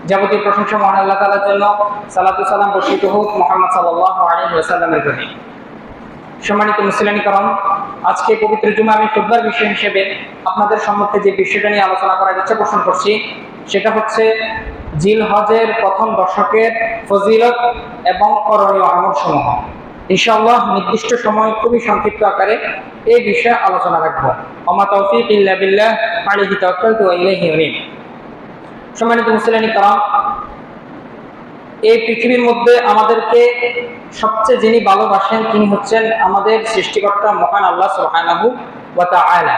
যাবতীয় প্রশংসা মহান আল্লাহ তাআলার জন্য। সালাতু সালাম বর্ষিত হোক মুহাম্মদ সাল্লাল্লাহু আলাইহি ওয়াসাল্লামের প্রতি। সম্মানিত মুসলিম کرام, আজকে পবিত্র জুমা আমি খুতবার বিষয় হিসেবে আপনাদের সম্মুখে যে বিষয়টা নিয়ে আলোচনা করার ইচ্ছা পোষণ করছি সেটা হচ্ছে জিলহজের প্রথম দশকের ফজিলত এবং করণীয় আমলসমূহ। ইনশাআল্লাহ নির্দিষ্ট সময় খুবই সংক্ষিপ্ত আকারে এই বিষয়ে আলোচনা রাখবো। ওমা তাওফীক ইল্লা বিল্লাহ, আলাইহি তাওয়াক্কালতু ওয়া ইলাইহি উনীব। সম্মানিত মুসলিম کرام, এই পৃথিবীর মধ্যে আমাদেরকে সবচেয়ে যিনি ভালোবাসেন তিনি হচ্ছেন আমাদের সৃষ্টিকর্তা মহান আল্লাহ সুবহানাহু ওয়া তাআলা।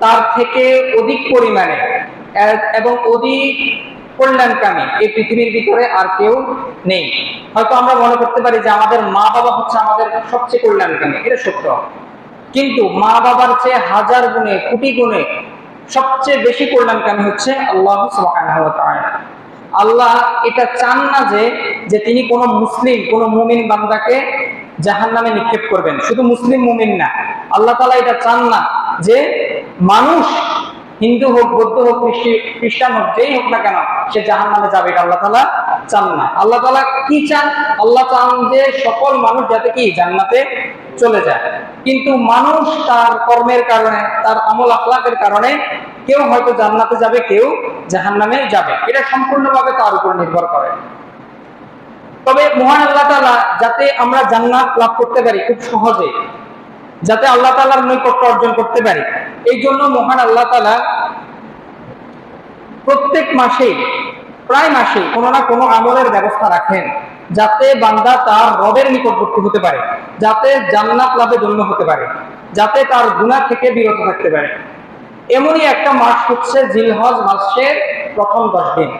তার থেকে অধিক পরিমাণে এবং অধিক কল্যাণকামী এই পৃথিবীর ভিতরে আর কেউ নেই। হয়তো আমরা মনে করতে পারি যে আমাদের মা বাবা হচ্ছে আমাদের সবচেয়ে কল্যাণকামী, এটা সত্য। কিন্তু মা বাবার চেয়ে হাজার গুণে কোটি গুণে সবচেয়ে বেশি কল্যাণকামী হচ্ছে আল্লাহ সুবহানাহু ওয়া তাআলা। আল্লাহ এটা চান না যে তিনি কোনো মুসলিম কোনো মুমিন বান্দাকে জাহান্নামে নিক্ষেপ করবেন। শুধু মুসলিম মুমিন না, আল্লাহ তাআলা এটা চান না যে মানুষ হিন্দু হোক, বৌদ্ধ হোক, খ্রিস্টান হোক, যেই হোক না কেন সে জাহান্নামে যাবে, এটা আল্লাহ তাআলা চান না। আল্লাহ তাআলা কি চান? আল্লাহ চান যে সকল মানুষ যাতে কি জান্নাতে চলে যায়। কিন্তু মানুষ তার কর্মের কারণে, তার আমল আখলাকের কারণে কেউ হয়তো জান্নাতে যাবে, কেউ জাহান্নামে যাবে। এটা সম্পূর্ণভাবে তার উপর নির্ভর করে। তবে মহান আল্লাহ তাআলা যাতে আমরা জান্নাত লাভ করতে পারি খুব সহজে, যাতে আল্লাহ তাআলার নৈকট্য অর্জন করতে পারি, এই জন্য মহান আল্লাহ তাআলা প্রত্যেক মাসে প্রায় মাসে কোনো না কোনো আমলের ব্যবস্থা রাখেন যাতে বান্দা তার রবের নিকটবর্তী হতে পারে, যাতে জান্নাত লাভের জন্য হতে পারে, যাতে তার গুনাহ থেকে বিরত থাকতে পারে। এমনই একটা মাস হচ্ছে জিলহজ মাসের প্রথম 10 দিন।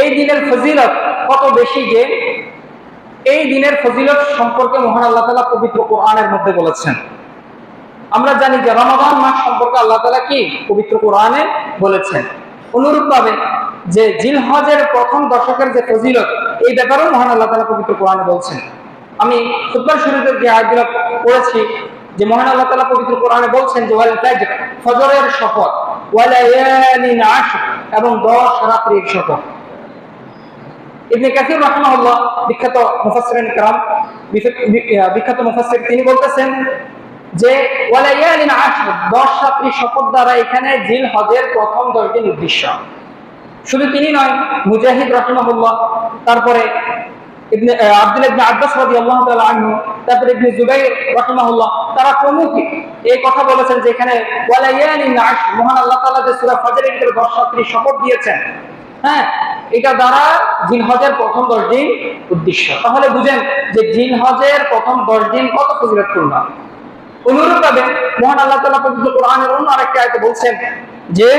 এই দিনের ফজিলত কত বেশি যে এই দিনের ফজিলত সম্পর্কে মহান আল্লাহ তাআলা পবিত্র কোরআনের মধ্যে বলেছেন। আমরা জানি যে রমাদান মাস সম্পর্কে আল্লাহ তাআলা কি পবিত্র কোরআনে বলেছেন। অনুরূপভাবে যে জিলহজের প্রথম দশকের যে ফজিলত, এই ব্যাপারেও মহান আল্লাহ তাআলা পবিত্র কোরআনে বলছেন। আমি খুতবার শুরুতে যে আয়াতগুলো পড়েছি যে মহান আল্লাহ তাআলা পবিত্র কোরআনে বলছেন যে ওয়াল ফাজর, ফজরের শপথ, ওয়া লায়ালিন আশর, এবং 10 রাত্রির শপথ। ইবনে কাসির রাহিমাহুল্লাহ, বিখ্যাত মুফাসসিরিন کرام, বিখ্যাত মুফাসসির, তিনি বলতেছেন যে ওয়া লায়ালিন আশর, 10 রাত্রির শপথ দ্বারা এখানে জিলহজের প্রথম 10 দিন উদ্দেশ্য। শুধু তিনি নয়, মুজাহিদ রাহিমাহুল্লাহ, তারপরে আব্দুল্লাহ ইবনে আব্বাস রাদিয়াল্লাহু তাআলা আনহু, তারপরে ইবনে জুবাইর রাহিমাহুল্লাহ, তারা প্রমুখ এই কথা বলেছেন যে এখানে ওয়া লায়ালিন আশর, মহান আল্লাহ তাআলা যে সূরা ফজরের ভিতরে 10 রাত্রির শপথ দিয়েছেন, হ্যাঁ, এটা দ্বারা জিলহজের প্রথম 10 দিন উদ্দেশ্য। তাহলে বুঝেন যে জিলহজের প্রথম 10 দিন কত ফজিলতপূর্ণ। অনুরূপভাবে মহান আল্লাহ তাআলা পবিত্র কোরআনের অন্য আরেকটি আয়াতে বলছেন যে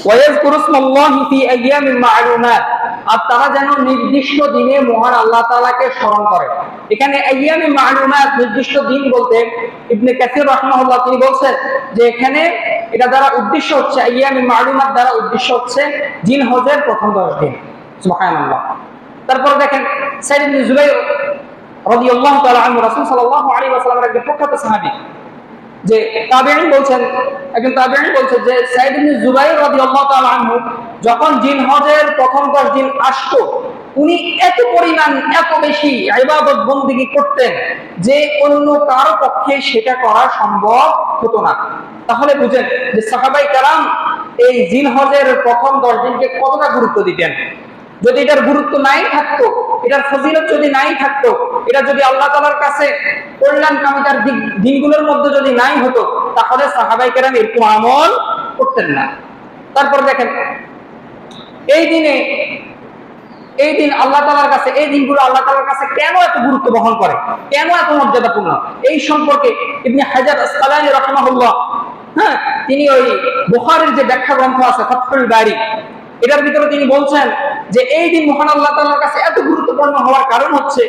ওয়ায়াজকুরু ইসমাল্লাহি ফি আইয়ামিন মা'লুমাত, আর তারা যেন নির্দিষ্ট দিনে মহান আল্লাহ তাআলাকে স্মরণ করে। এখানে আইয়ামিন মা'লুমাত, নির্দিষ্ট দিন বলতে ইবনে কাসির রাহিমাহুল্লাহ তিনি বলছেন যে এখানে এটা দ্বারা উদ্দেশ্য হচ্ছে, আইয়ামিন মা'লুমাত দ্বারা উদ্দেশ্য হচ্ছে জিলহজের প্রথম 10 দিন। সুবহানাল্লাহ। তারপর দেখেন সাইদ ইবনে জুবাইর রাদিয়াল্লাহু তাআলা আনহু, রাসূল সাল্লাল্লাহু আলাইহি ওয়াসাল্লামের একজন প্রখ্যাত সাহাবী, যে তাবেঈন বলছেন, একজন তাবেঈন বলছেন যে সাইদ ইবনে জুবাইর রাদিয়াল্লাহু তাআলা আনহু যখন জিলহজের প্রথম 10 দিন আসতো, উনি এত পরিমাণ এত বেশি ইবাদত বندگی করতেন যে অন্য কারো পক্ষে সেটা করা সম্ভব হতো না। তাহলে বুঝেন যে সাহাবায়ে কেরাম এই জিলহজের প্রথম 10 দিনকে কতটা গুরুত্ব দিতেন। যদি এটার গুরুত্ব নাই থাকতো, এটার ফজিলত যদি নাই থাকতো, এটা যদি আল্লাহ তাআলার কাছে কল্যাণকামিতার দিনগুলোর মধ্যে যদি নাই হতো, তাহলে সাহাবায়ে কেরাম এরকম আমল করতেন না। তারপর দেখেন এই দিন আল্লাহ তাআলার কাছে, এই দিনগুলো আল্লাহ তাআলার কাছে কেন এত গুরুত্ব বহন করে, কেন এত মর্যাদাপূর্ণ, এই সম্পর্কে ইবনে হাজার আসকালানী রাহিমাহুল্লাহ, হ্যাঁ, তিনি ওই বুখারীর যে ব্যাখ্যা গ্রন্থ আছে ফাতহুল বারী, এটার ভিতরে তিনি বলছেন যে এই দিন মহান আল্লাহ তাআলার কাছে এত গুরুত্বপূর্ণ হওয়ার কারণ হচ্ছে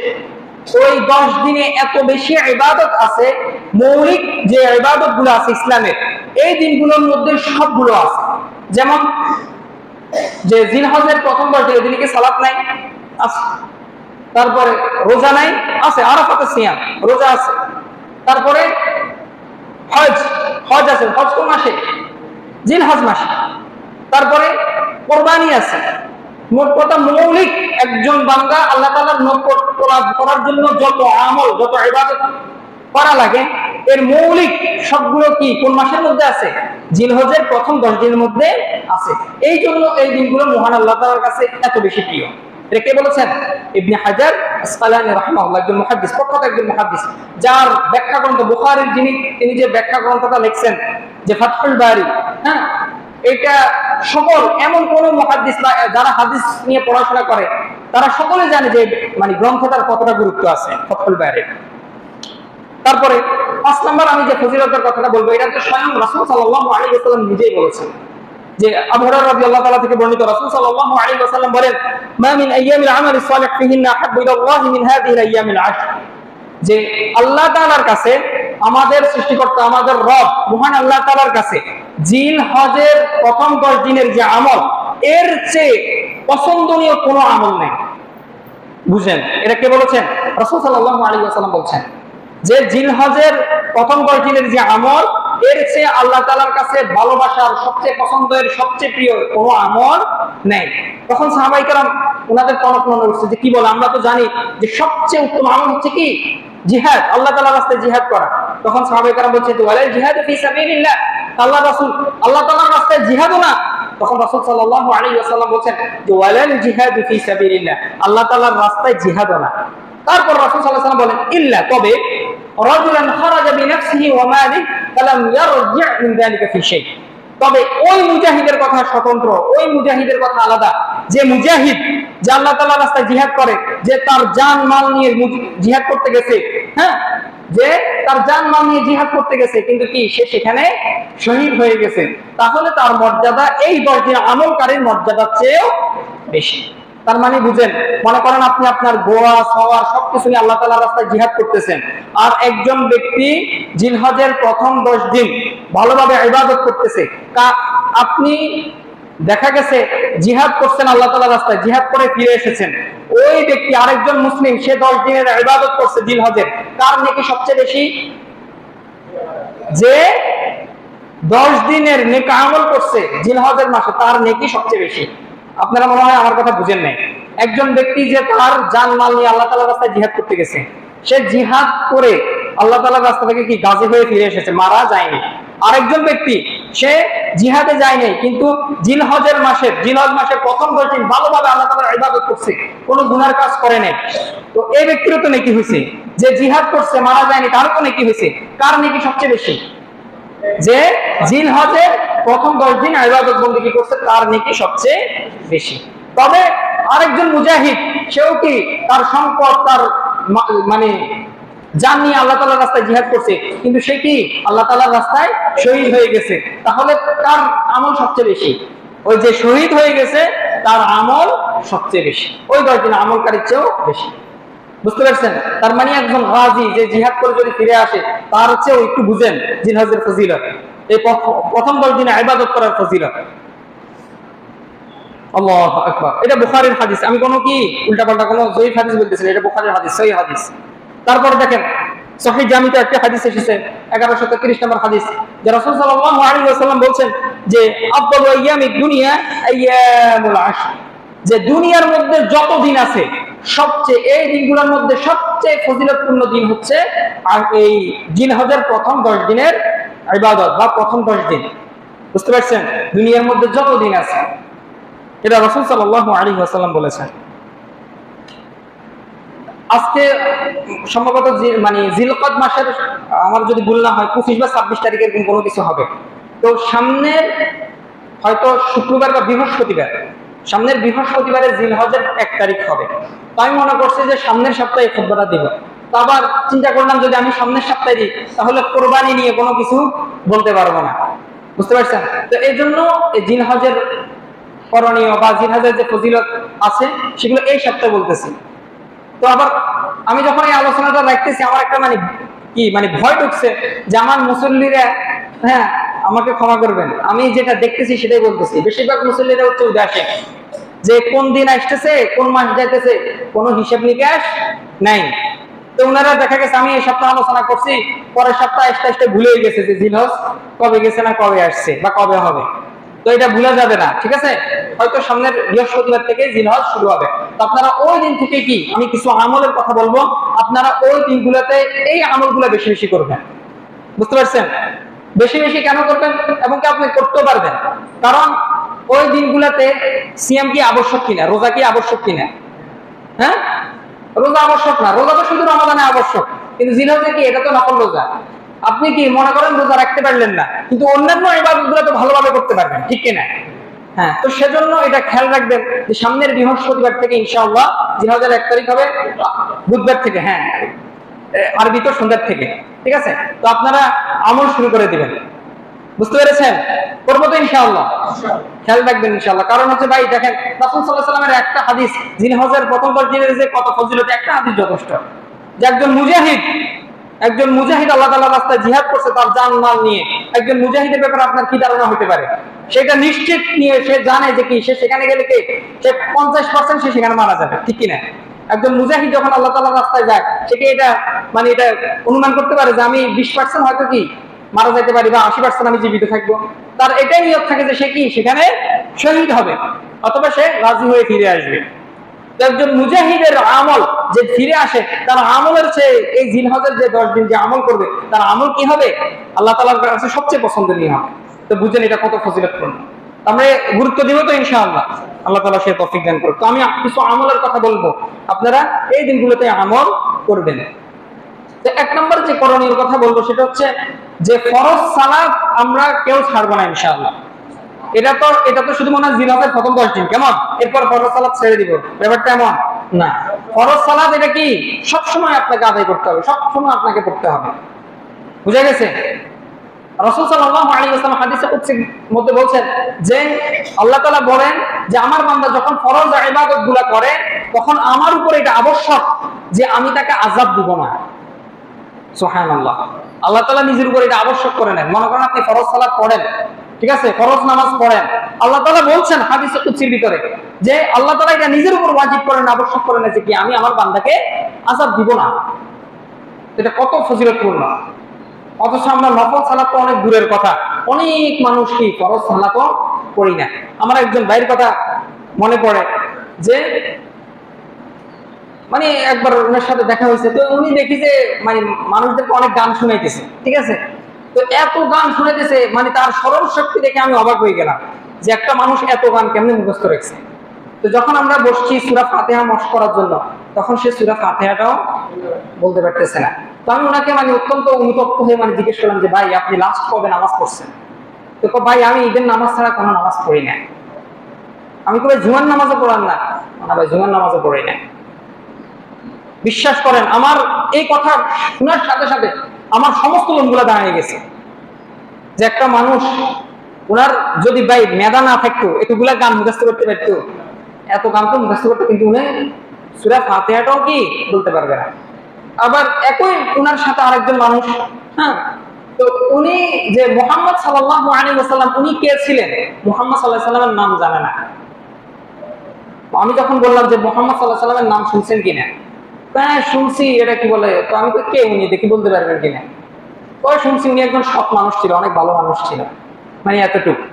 ওই 10 দিনে এত বেশি ইবাদত আছে, মৌলিক যে ইবাদতগুলো আছে ইসলামের, এই দিনগুলোর মধ্যে সবগুলো আছে। যেমন যে জিলহজের প্রথম 10 দিন, এদিকে সালাত নাই আছে, তারপরে রোজা নাই আছে, আরাফাতে সিয়াম রোজা আছে, তারপরে হজ আছে, হজ কোন মাসে? জিলহজ মাসে। তারপরে কোরবানি আছে। মোট কথা মৌলিক একজন বান্দা আল্লাহ তাআলার নকর করার জন্য যত আমল, যত ইবাদত করা লাগে, এর মৌলিক সবগুলো কি কোন মাসের মধ্যে আছে? জিলহজের প্রথম 10 দিনের মধ্যে আছে। এই জন্য এই দিনগুলো মহান আল্লাহ তাআলার কাছে এত বেশি প্রিয়। এটা কে বলেছেন? ইবনে হাজার আসকালানী রাহিমাহুল্লাহ, একজন মুহাদ্দিস, প্রখ্যাত একজন মুহাদ্দিস, যার ব্যাখ্যা গ্রন্থ বুখারীর তিনি যে ব্যাখ্যা গ্রন্থটা লিখছেন যে ফাতহুল বারী, হ্যাঁ, এটা সকল এমন কোন মুহাদ্দিস যারা হাদিস নিয়ে পড়াশোনা করে তারা সকলে জানে যে মানে গ্রন্থটার কতটা গুরুত্ব আছে ফাতহুল বারীর। তারপরে 5 নাম্বার আমি যে ফজিলতের কথাটা বলবো, এটা তো স্বয়ং রাসূল সাল্লাল্লাহু আলাইহি ওয়াসাল্লাম নিজেই বলেছেন। যে আবু হুরায়রা রাদিয়াল্লাহু তাআলা থেকে বর্ণিত, রাসূল সাল্লাল্লাহু আলাইহি ওয়াসাল্লাম বলেন, মা মিন আইয়ামিল আমালি সালিহ ফিহিন্না আহাব্বু ইলাল্লাহি মিন হাযিহিল আইয়ামিল আশর, যে আল্লাহ তাআলার কাছে, আমাদের সৃষ্টিকর্তা আমাদের রব মহান আল্লাহ তাআলার কাছে জিলহজের প্রথম 10 দিনের যে আমল, এর চেয়ে পছন্দনীয় কোনো আমল নেই। বুঝেন এটা কে বলেছেন? রাসূল সাল্লাল্লাহু আলাইহি ওয়াসাল্লাম বলছেন যে জিলহজের প্রথম 10 দিনের যে আমল, এর চেয়ে আল্লাহ তাআলার কাছে ভালোবাসার, সবচেয়ে পছন্দের, সবচেয়ে প্রিয় কোনো আমল নেই। তখন সাহাবায়ে কেরাম ওনাদের টনক মনে উঠছে যে কি বলে, আমরা তো জানি যে সবচেয়ে উত্তম আমল হচ্ছে কি? জিহাদ, আল্লাহ তাআলার রাস্তায় জিহাদ করা। তখন সাহাবায়ে কেরাম বলছে, ওয়ালাল জিহাদু ফি সাবিলিল্লাহ, আল্লাহ রাসূল আল্লাহ তাআলার রাস্তায় জিহাদও না। তখন রাসূল সাল্লাল্লাহু আলাইহি ওয়াসাল্লাম বলেন যে ওয়ালাল জিহাদু ফি সাবিলিল্লাহ, আল্লাহ তাআলার রাস্তায় জিহাদও না। তারপর রাসূল সাল্লাল্লাহু আলাইহি ওয়াসাল্লাম বলেন, ইল্লা, তবে রাজুলান খারাজা বিনাফসিহি ওয়া মালিহি ফালাম ইয়ারজি' মিন যালিকা ফি শাই, তবে ওই মুজাহিদের কথা স্বতন্ত্র, ওই মুজাহিদের কথা আলাদা, যে মুজাহিদ যে আল্লাহ তাআলার রাস্তায় জিহাদ করে, যে তার জান মাল নিয়ে জিহাদ করতে গেছে, হ্যাঁ, যে তার জান মাল নিয়ে জিহাদ করতে গেছে, কিন্তু কি সে সেখানে শহীদ হয়ে গেছে, তাহলে তার মর্যাদা এই 10 দিন আমলকারীর মর্যাদার চেয়েও বেশি। তার মানে বুঝেন, মনে করেন আপনি আপনার গোয়া সওয়ার সবকিছু নিয়ে আল্লাহ তাআলার রাস্তায় জিহাদ করতেছেন, আর একজন ব্যক্তি জিলহজের প্রথম 10 দিন ভালোভাবে ইবাদত করতেছে, আপনি দেখা গেছে জিহাদ করছেন আল্লাহ তাআলার রাস্তায়, জিহাদ করে ফিরে এসেছেন, ওই ব্যক্তি আরেকজন মুসলিম, সে 10 দিনের ইবাদত করছে জিলহজের, তার নেকি সবচেয়ে বেশি? যে 10 দিনের নেক আমল করছে জিলহজের মাসে, তার নেকি সবচেয়ে বেশি। আপনারা মনে হয় আমার কথা বুঝেন নাই। একজন ব্যক্তি যে তার জান মাল নিয়ে আল্লাহ তাআলার রাস্তায় জিহাদ করতে গেছে, সে জিহাদ করে আল্লাহ তাআলার রাস্তা থেকে কি গাজী হয়ে ফিরে এসেছে, মারা যায়নি। আরেকজন ব্যক্তি সে জিহাদে যায়নি, কিন্তু জিলহজ মাসের প্রথম 10 দিন ভালোভাবে আল্লাহ তাআলার ইবাদত করছে, কোনো গুনার কাজ করে নাই, তো এই ব্যক্তিরও তো নেকি হয়েছে। যে জিহাদ করছে মারা যায়নি, তারও তো নেকি হয়েছে। কার নেকি সবচেয়ে বেশি? যে জিলহজের প্রথম 10 দিন ইবাদত বন্দেগী করছে, তার নেকি সবচেয়ে বেশি। তবে আরেকজন মুজাহিদ, সেও কি তার সম্পদ, তার মানে জান নিয়ে আল্লাহ তাআলার রাস্তায় জিহাদ করছে, কিন্তু সে কি আল্লাহ তাআলার রাস্তায় শহীদ হয়ে গেছে, তাহলে তার আমল সবচেয়ে বেশি। ওই যে শহীদ হয়ে গেছে তার আমল সবচেয়ে বেশি, ওই 10 দিন আমলকারীর চেয়েও বেশি। বুঝতে পারছেন? তার মানে একজন গাজী যে জিহাদ করে যদি ফিরে আসে, তার চেয়েও একটু বুঝেন জিলহজের ফজিলত, এই প্রথম 10 দিনে ইবাদত করার ফজিলত। আল্লাহু আকবার। এটা বুখারীর হাদিস, আমি কোনো কি উল্টাপাল্টা কোনো জয়ীফ হাদিস বলতেছি না, এটা বুখারীর হাদিস, সহিহ হাদিস। তারপর দেখেন সহিহ জামিতে একটা হাদিস এসেছে, 1130 নম্বর হাদিস, যে রাসূল সাল্লাল্লাহু আলাইহি ওয়াসাল্লাম বলেন যে আফদালু আইয়ামিদ দুনিয়া আইয়ামুল আশর, যে দুনিয়ার মধ্যে যত দিন আছে সবচেয়ে, এই দিনগুলোর মধ্যে সবচেয়ে ফজিলতপূর্ণ দিন হচ্ছে আর এই জিলহজের প্রথম 10 দিনের ইবাদত বা প্রথম 10 দিন। বুঝতে পারছেন? দুনিয়ার মধ্যে যত দিন আছে, এটা রাসূল সাল্লাল্লাহু আলাইহি ওয়াসাল্লাম বলেছেন। আজকে সম্ভবত মানে জিলকদ মাসের, আমার যদি ভুল না হয় 25 বা 26 তারিখের কোনো কিছু হবে। তো সামনের হয়তো শুক্রবার বা বৃহস্পতিবার, সামনের বৃহস্পতিবারে জিলহজের 1 তারিখ হবে। তো আমি মনে করছি যে সামনের সপ্তাহে খুতবাটা দিব। তো আবার চিন্তা করলাম যদি আমি সামনের সপ্তাহে দিই তাহলে কোরবানি নিয়ে কোনো কিছু বলতে পারবো না। বুঝতে পারছেন? তো এই জন্য এই জিলহজের করণীয় বা জিলহজের যে ফজিলত আছে সেগুলো এই সপ্তাহে বলতেছি। তো আবার আমি যখন এই আলোচনাটা রাখতেছি, আমার একটা মানে ভয় ঢুকছে যে আমার মুসল্লিরা, হ্যাঁ আমাকে ক্ষমা করবেন, আমি যেটা দেখতেছি সেটাই বলতেছি। বেশিরভাগ মুসল্লিরা হচ্ছে উদাসীন, যে কোন দিন আসতেছে, কোন মাস যাইতেছে, কোনো হিসাব নিকাশ নাই। তো ওনারা দেখা গেছে আমি এই সপ্তাহে আলোচনা করছি, পরের সপ্তাহে আসতে আসতে ভুলে গেছে যে জিলহজ কবে গেছে না কবে আসছে বা কবে হবে। তো এটা ভুলা যাবে না, ঠিক আছে? হয়তো সামনের বৃহস্পতিবার থেকে জিলহজ শুরু হবে। তো আপনারা ওই দিন থেকে কি আমি কিছু আমলের কথা বলবো, আপনারা ওই দিনগুলোতে এই আমলগুলো বেশি বেশি করবেন। বুঝতে পারছেন? বেশি বেশি কেন করবেন এবং কি আপনি করতেও পারবেন, কারণ ওই দিনগুলোতে সিয়াম কি আবশ্যক কিনা, রোজা কি আবশ্যক কিনা? হ্যাঁ, রোজা আবশ্যক না, রোজা তো শুধু রমাদানে আবশ্যক, কিন্তু জিলহজে কি এটা তো নফল রোজা। আপনি কি মনে করেন রোজা রাখতে পারলেন না, কিন্তু অন্যান্য ইবাদতগুলো তো ভালোভাবে করতে পারবেন, ঠিক কিনা? হ্যাঁ, তো সেজন্য এটা খেয়াল রাখবেন যে সামনের বৃহস্পতিবার থেকে ইনশাআল্লাহ জিলহজের 1 তারিখ হবে, বুধবার থেকে, হ্যাঁ আরবি তো সন্ধ্যার থেকে, ঠিক আছে? তো আপনারা আমল শুরু করে দিবেন। বুঝতে পেরেছেন? করবো তো ইনশাআল্লাহ, খেয়াল রাখবেন ইনশাআল্লাহ। কারণ হচ্ছে ভাই দেখেন রাসূল সাল্লাল্লাহু আলাইহি ওয়াসাল্লামের একটা হাদিস, জিলহজের প্রথম 10 দিনের যে কত ফজিলত, একটা হাদিস যথেষ্ট। যে একজন মুজাহিদ আল্লাহ তাআলার রাস্তায় জিহাদ করছে তার জান মাল নিয়ে, একজন মুজাহিদের ব্যাপারে আপনার কি ধারণা হতে পারে? সেটা নিশ্চিত নিয়ে সে জানে যে কি সে সেখানে গেলে কি সে 50% সে সেখানে মারা যাবে, ঠিক কিনা? একজন মুজাহিদ যখন আল্লাহ তাআলার রাস্তায় যায় সে কি এটা মানে এটা অনুমান করতে পারে যে আমি 20% হয়তো কি মারা যেতে পারি বা 80% আমি জীবিত থাকবো? তার এটাই নিয়ত থাকে যে সে কি সেখানে শহীদ হবে অথবা সে রাজি হয়ে ফিরে আসবে। একজন মুজাহিদের আমল যে ফিরে আসে, তার আমলের চেয়ে এই জিলহজের যে 10 দিন যে আমল করবে তার আমল কি হবে? আল্লাহ তাআলার কাছে সবচেয়ে পছন্দনীয় হবে। তো বুঝেন এটা কত ফজিলতপূর্ণ। আমরা গুরুত্ব দিব তো ইনশাআল্লাহ, আল্লাহ তাআলা সে তৌফিক দান করুক। তো আমি কিছু আমলের কথা বলবো, আপনারা এই দিনগুলোতে আমল করবেন। তো 1 নম্বর যে করণীয় কথা বলবো সেটা হচ্ছে যে ফরজ সালাত আমরা কেউ ছাড়বো না ইনশাআল্লাহ। এটা তো শুধু মনে হয় জিলহজের প্রথম 10 দিন, কেমন? এরপর ফরজ সালাত ছেড়ে দিব, ব্যাপারটা এমন না। ফরজ সালাত এটা কি সব সময় আপনাকে আদায় করতে হবে, সব সময় আপনাকে পড়তে হবে। বুঝা গেছে? রাসূল সাল্লাল্লাহু আলাইহি ওয়াসাল্লাম হাদিসে কুদসির মধ্যে বলছেন যে আল্লাহ তাআলা বলেন যে আমার বান্দা যখন ফরজ ইবাদতগুলো করে তখন আমার উপর এটা আবশ্যক যে আমি তাকে আযাব দিব না। সুবহানাল্লাহ, আল্লাহ তাআলা নিজের উপর এটা আবশ্যক করে নেন। মনে করেন আপনি ফরজ সালাত পড়েন, ঠিক আছে, ফরজ নামাজ পড়েন, আল্লাহ তাআলা বলছেন হাদিসে কুদসির ভিতরে যে আল্লাহ তাআলা এটা নিজের উপর ওয়াজিব করেন, আবশ্যক করেন যে কি আমি আমার বান্দাকে আযাব দিব না। এটা কত ফজিলতপূর্ণ। অথচ আমরা নফল সালাত তো অনেক দূরের কথা, অনেক মানুষ কি ফরজ সালাতও করি না। আমার একজন ভাইয়ের কথা মনে পড়ে যে মানে একবার ওনার সাথে দেখা হয়েছে, তো উনি দেখি যে মানে মানুষদেরকে অনেক গান শুনাইতেছে, ঠিক আছে? তো এত গান শুনাইতেছে মানে তার স্মরণ শক্তি দেখে আমি অবাক হয়ে গেলাম যে একটা মানুষ এত গান কেমনে মুখস্থ রাখছে। তো যখন আমরা বসছি সূরা ফাতিহা মশক করার জন্য, তখন সে সূরা ফাতিহাটাও বলতে পারতেছে না। তো আমি ওনাকে মানে অত্যন্ত অনুতপ্ত হয়ে মানে জিজ্ঞেস করলাম যে ভাই আপনি লাস্ট কবে নামাজ পড়ছেন? তো ভাই আমি ঈদের নামাজ ছাড়া কোনো নামাজ পড়ি না। আমি কবে জুমার নামাজও পড়ান না? না ভাই জুমার নামাজও পড়ি না। বিশ্বাস করেন আমার এই কথা শোনার সাথে সাথে আমার সমস্ত লোমগুলা দাঁড়িয়ে গেছে যে একটা মানুষ ওনার যদি ভাই মেধা না থাকতো এতগুলা গান মুখস্থ করতে পারতো, এত গান তো মুখস্থ করতো, কিন্তু উনি সূরা ফাতিহাটাও কি বলতে পারবে না। আবার একই ওনার সাথে আরেকজন মানুষ, হ্যাঁ, তো উনি যে মুহাম্মদ সাল্লাল্লাহু আলাইহি ওয়াসাল্লাম উনি কে ছিলেন মুহাম্মদ সাল্লাল্লাহু আলাইহি ওয়াসাল্লামের নাম জানে না। আমি যখন বললাম যে মুহাম্মদ সাল্লাল্লাহু আলাইহি ওয়াসাল্লামের নাম শুনছেন কিনা, হ্যাঁ শুনছি, এটা কি বলে? তো আমি তো কে উনি দেখি বলতে পারবেন কিনা? ওই শুনছি উনি একজন সৎ মানুষ ছিল, অনেক ভালো মানুষ ছিল, মানে এতটুকু।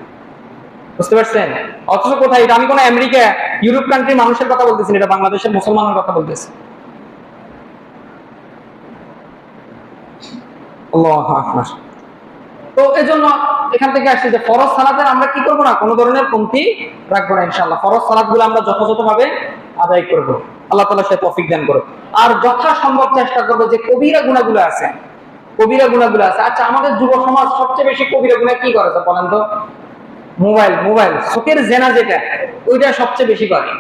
বুঝতে পারছেন? অথচ কোথায় এটা আমি কোনো আমেরিকা ইউরোপ কান্ট্রির মানুষের কথা বলতেছি, এটা বাংলাদেশের মুসলমানের কথা বলতেছি। আল্লাহু আকবার। তো এজন্য এখান থেকে আসছে যে ফরজ সালাতের আমরা কি করব না, কোনো ধরনের কমতি রাখবো না ইনশাআল্লাহ। ফরজ সালাতগুলো আমরা যথাযথভাবে আদায় করব, আল্লাহ তাআলা সে তৌফিক দান করুক। আর যথাসম্ভব চেষ্টা করব যে কবিরা গুনাহগুলো আছে, কবিরা গুনাহগুলো আছে। আচ্ছা আমাদের যুব সমাজ সবচেয়ে বেশি কবিরা গুনাহ কি করে বলেন তো? মোবাইল চোখের জেনা যেটা, ওইটা সবচেয়ে বেশি করে,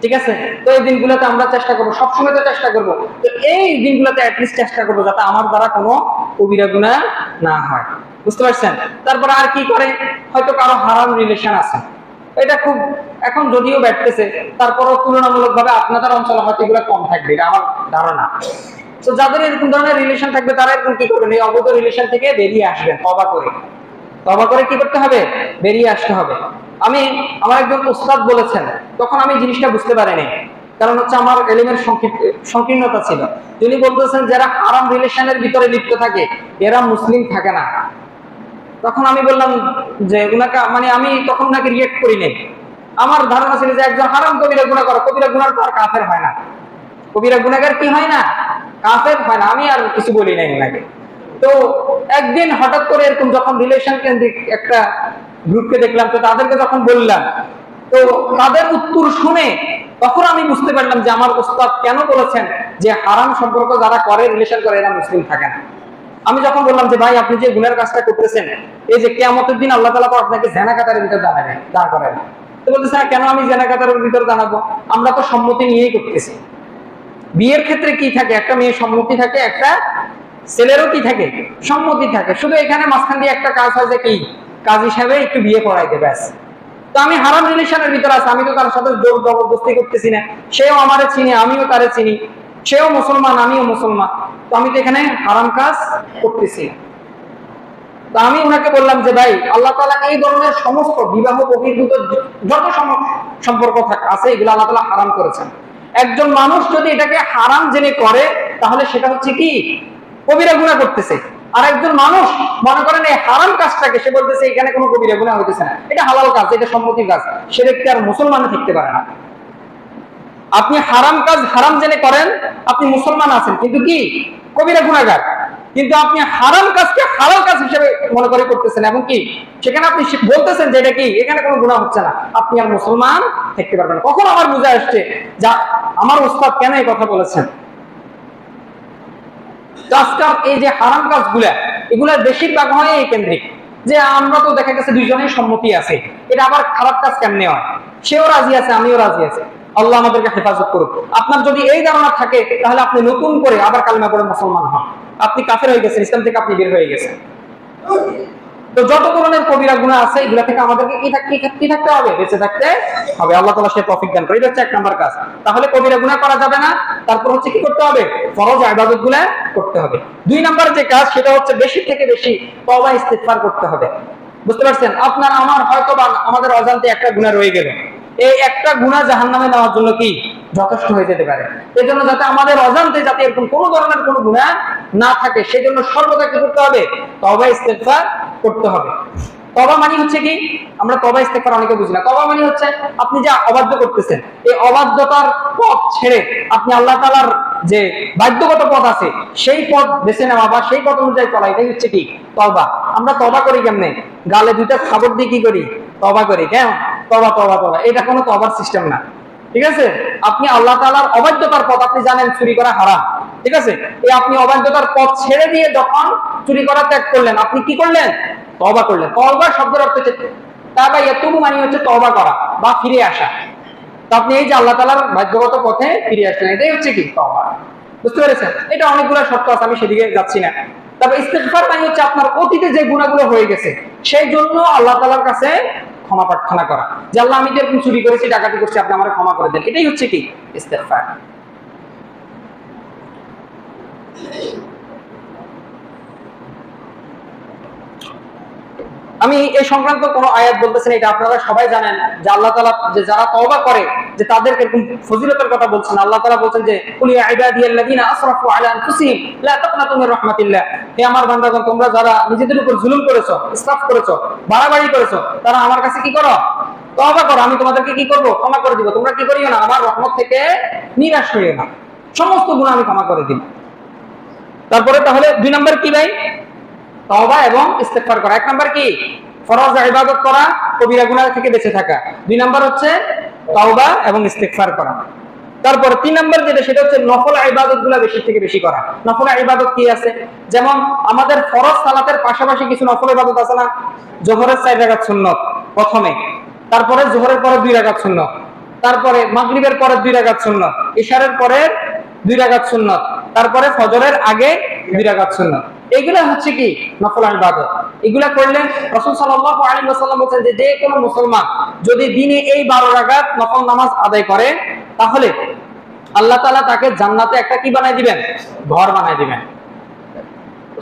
ঠিক আছে? তো এই দিনগুলোতে আমরা চেষ্টা করবো, সবসময় তো চেষ্টা করবো, তো এই দিনগুলোতে অ্যাটলিস্ট চেষ্টা করবো যাতে আমার দ্বারা কোনো কবিরা গুনাহ না হয়। বুঝতে পারছেন? তারপর আর কি করে, হয়তো কারো হারাম রিলেশন আছে, এটা খুব এখন যদিও বাড়তেছে, তারপরও তুলনামূলকভাবে আপনাদের অঞ্চলে হয়তো এগুলো কম থাকবে, এটা আমার ধারণা। তো যাদের এরকম ধরনের রিলেশন থাকবে তারা এরকম কি করবেন, এই অবৈধ রিলেশন থেকে বেরিয়ে আসবেন, তওবা করে কি করতে হবে, বেরিয়ে আসতে হবে। আমার একজন উস্তাদ বলেছেন, তখন আমি জিনিসটা বুঝতে পারিনি, কারণ হচ্ছে আমার এলিমের সংকীর্ণতা ছিল। তিনি বলতেছেন যারা হারাম রিলেশনের ভিতরে লিপ্ত থাকে এরা মুসলিম থাকে না। তখন আমি বললাম যে উনাকে, মানে আমি তখন উনাকে রিয়েক্ট করি নাই। আমার ধারণা ছিল যে একজন হারাম কবিরা গুনাহ করে, কবিরা গুনার তো আর কাফের হয় না, কবিরা গুনাহগার কি হয় না, কাফের হয় না। আমি আর কিছু বলি নাই উনাকে। তো একদিন হঠাৎ করে এরকম যখন রিলেশন কেন্দ্রিক একটা গ্রুপকে দেখলাম, তো তাদেরকে যখন বললাম, তো তাদের উত্তর শুনে তখন আমি বুঝতে পারলাম যে আমার উস্তাদ কেন বলেছেন যে হারাম সম্পর্ক যারা করে, রিলেশন করে, এরা মুসলিম থাকে না। আমি যখন বললাম যে ভাই আপনি যে গুনার কাজটা করতেছেন, এই যে কিয়ামতের দিন আল্লাহ তাআলা তো আপনাকে জেনা কাতারের ভিতর দাঁড় করাবেন, তো বলতেছে না কেন আমি জেনা কাতারের ভিতর দাঁড়াবো, আমরা তো সম্মতি নিয়েই করতেছি। বিয়ের ক্ষেত্রে কি থাকে, একটা মেয়ে সম্মতি থাকে, একটা ছেলেরও কি থাকে, সম্মতি থাকে। শুধু এখানে মাঝখান দিয়ে একটা কাজ হয় যে কি, কাজ হিসাবে একটু বিয়ে পড়াইতে, ব্যাস। তো আমি হারাম রিলেশনের ভিতরে আছি, আমি তো তার সাথে জোর জবরদস্তি করতেছি না, সেও আমারে চিনি, আমিও তারে চিনি, সেও মুসলমান, আমিও মুসলমান, তো আমি তো এখানে হারাম কাজ করতেছি না। তো আমি ওনাকে বললাম যে ভাই আল্লাহ তাআলা এই ধরনের সমস্ত বিবাহ বহির্ভূত যত সম্পর্ক আছে এগুলো আল্লাহ তাআলা হারাম করেছেন। একজন মানুষ যদি এটাকে হারাম জেনে করে, তাহলে সেটা হচ্ছে কি, কবিরা গুনাহ করতেছে। আর একজন মানুষ মনে করেন এই হারাম কাজটাকে, সে বলতেছে এখানে কোনো কবিরা গুনাহ হইতেছে না, এটা হালাল কাজ, এটা সম্মতির কাজ, সে ব্যক্তি আর মুসলমানে থাকতে পারে না। আপনি হারাম কাজ হারাম জেনে করেন, আপনি মুসলমান আছেন কিন্তু কি কবিরা গুনাহগার, কিন্তু আপনি হারাম কাজকে হালাল কাজ হিসেবে মনে করে করতেছেন, এবং কি সেখানে আপনি বলতেছেন যে এটা কি, এখানে কোনো গুনাহ হচ্ছে না, আপনি আর মুসলমান থাকতে পারবেন না। কখন আমার বুঝে আসছে যা আমার উস্তাদ কেন এই কথা বলেছেন। আজকাল এই যে হারাম কাজগুলা, এগুলা বেশিরভাগ হয় এই কেন্দ্রিক, যে আমরা তো দেখা গেছে দুইজনের সম্মতি আছে, এটা আবার খারাপ কাজ কেমনে হয়, সেও রাজি আছে, আমিও রাজি আছে, আল্লাহ আমাদেরকে হেফাজত করুক। আপনার যদি এই ধারণা থাকে, তাহলে আপনি নতুন করে আবার কালিমা পড়ে মুসলমান হন, আপনি কাফের হয়ে গেছেন, ইসলাম থেকে আপনি বের হয়ে গেছেন। তো যত ধরনের কবিরা গুনাহ আছে, এগুলা থেকে আমাদেরকে কি থাকতে হবে, বেঁচে থাকতে হবে। আল্লাহ তাআলা সে তৌফিক দান করে। এটা হচ্ছে এক নাম্বার কাজ। তাহলে কবিরা গুনাহ করা যাবে না। তারপর হচ্ছে কি করতে হবে, ফরজ ইবাদতগুলো করতে হবে। দুই নাম্বার যে কাজ, সেটা হচ্ছে বেশি থেকে বেশি তওবা ইস্তিগফার করতে হবে। বুঝতে পারছেন, আপনার আমার হয়তো বা আমাদের অজান্তে একটা গুনাহ রয়ে গেল, এই একটা গুনাহ জাহান্নামে নেওয়ার জন্য কি যথেষ্ট হয়ে যেতে পারে। এই জন্য যাতে আমাদের অজান্তে যাতে এরকম কোনো ধরনের কোনো গুনাহ না থাকে, সেজন্য সর্বদা কি করতে হবে, তওবা ইস্তিগফার করতে হবে। তওবা মানে হচ্ছে কি, আমরা তওবা ইস্তিগফার অনেকে বুঝি না। তওবা মানে হচ্ছে আপনি যে অবাধ্য করতেছেন, এই অবাধ্যতার পথ ছেড়ে আপনি আল্লাহ তাআলার যে বাধ্যগত পথ আছে সেই পথ বেছে নেওয়া, বা সেই পথ অনুযায়ী চলা, এটাই হচ্ছে কি তওবা। আমরা তওবা করি কেমনে, গালে দুইটা খাবার দিয়ে কি করি, তওবা করি। কেন তওবা তওবা তওবা, এটা কোনো তওবার সিস্টেম না, ঠিক আছে। আপনি আল্লাহ তাআলার অবাধ্যতার পথ, আপনি জানেন চুরি করা হারাম, ঠিক আছে, এই আপনি অবাধ্যতার পথ ছেড়ে দিয়ে যখন চুরি করা ত্যাগ করলেন, আপনি কি করলেন, তওবা করলেন। তওবা শব্দের অর্থ হচ্ছে তাওবা ইয়াতুবু, মানে হচ্ছে তওবা করা বা ফিরে আসা। তো আপনি এই যে আল্লাহ তাআলার বাধ্যগত পথে ফিরে আসলেন, এটাই হচ্ছে কি তওবা। বুঝতে পেরেছেন, এটা অনেকগুলো শর্ত আছে, আমি সেদিকে যাচ্ছি না। তবে ইস্তিগফার মানে হচ্ছে আপনার অতীতে যে গুনাহগুলো হয়ে গেছে, সেই জন্য আল্লাহ তাআলার কাছে ক্ষমা প্রার্থনা করা, যে আল্লাহ আমি যেরকম চুরি করেছি, ডাকাতি করছি, আপনি আমাকে ক্ষমা করে দেন। এটাই হচ্ছে কি ইস্তিগফার। আমি এই সংক্রান্ত কোনো আয়াত বলতেছেন, এটা আপনারা সবাই জানেন যে আল্লাহ তাআলা যে যারা তওবা করে, যে তাদের এরকম ফজিলতের কথা বলছেন। আল্লাহ তাআলা বলছেন যে কুল ইয়া ইবাদিয়াল্লাযিনা আসরাফু আলা আনফুসিহিম লা তাকনাতু মির রাহমাতিল্লাহ, হে আমার বান্দাগণ, তোমরা যারা নিজেদের উপর জুলুম করেছো, ইসরাফ করেছো, বাড়াবাড়ি করেছো, তারা আমার কাছে কি করো, তওবা করো, আমি তোমাদেরকে কি করব, ক্ষমা করে দিব। তোমরা কি করিও না, আমার রহমত থেকে নিরাশ হইও না, সমস্ত গুনাহ আমি ক্ষমা করে দিব। তারপরে তাহলে দুই নাম্বার কি ভাই, তওবা এবং ইস্তিগফার করা। এক নাম্বার কি, ফরজ ইবাদত করা, কবিরা গুনাহ থেকে বেঁচে থাকা। দুই নাম্বার হচ্ছে তওবা এবং ইস্তিগফার করা। তারপর তিন নাম্বার যেটা, সেটা হচ্ছে নফল ইবাদতগুলো বেশি থেকে বেশি করা। নফল ইবাদত কি আছে, যেমন আমাদের ফরজ সালাতের পাশাপাশি কিছু নফল ইবাদত আছে না। যোহরের 4 রাকাত সুন্নাত প্রথমে, তারপরে যোহরের পরে 2 রাকাত সুন্নাত, তারপরে মাগরিবের পরে 2 রাকাত সুন্নাত, ইশারের পরে 2 রাকাত সুন্নাত, তারপরে ফজরের আগে 2 রাকাত সুন্নাত। এগুলা হচ্ছে কি নফল ইবাদত। এগুলা করলে রাসূল সাল্লাল্লাহু আলাইহি ওয়াসাল্লাম বলেন যে যে কোনো মুসলমান যদি দিনে এই 12 রাকাত নফল নামাজ আদায় করে, তাহলে আল্লাহ তাআলা তাকে জান্নাতে একটা কি বানায় দিবেন, ঘর বানায় দিবেন।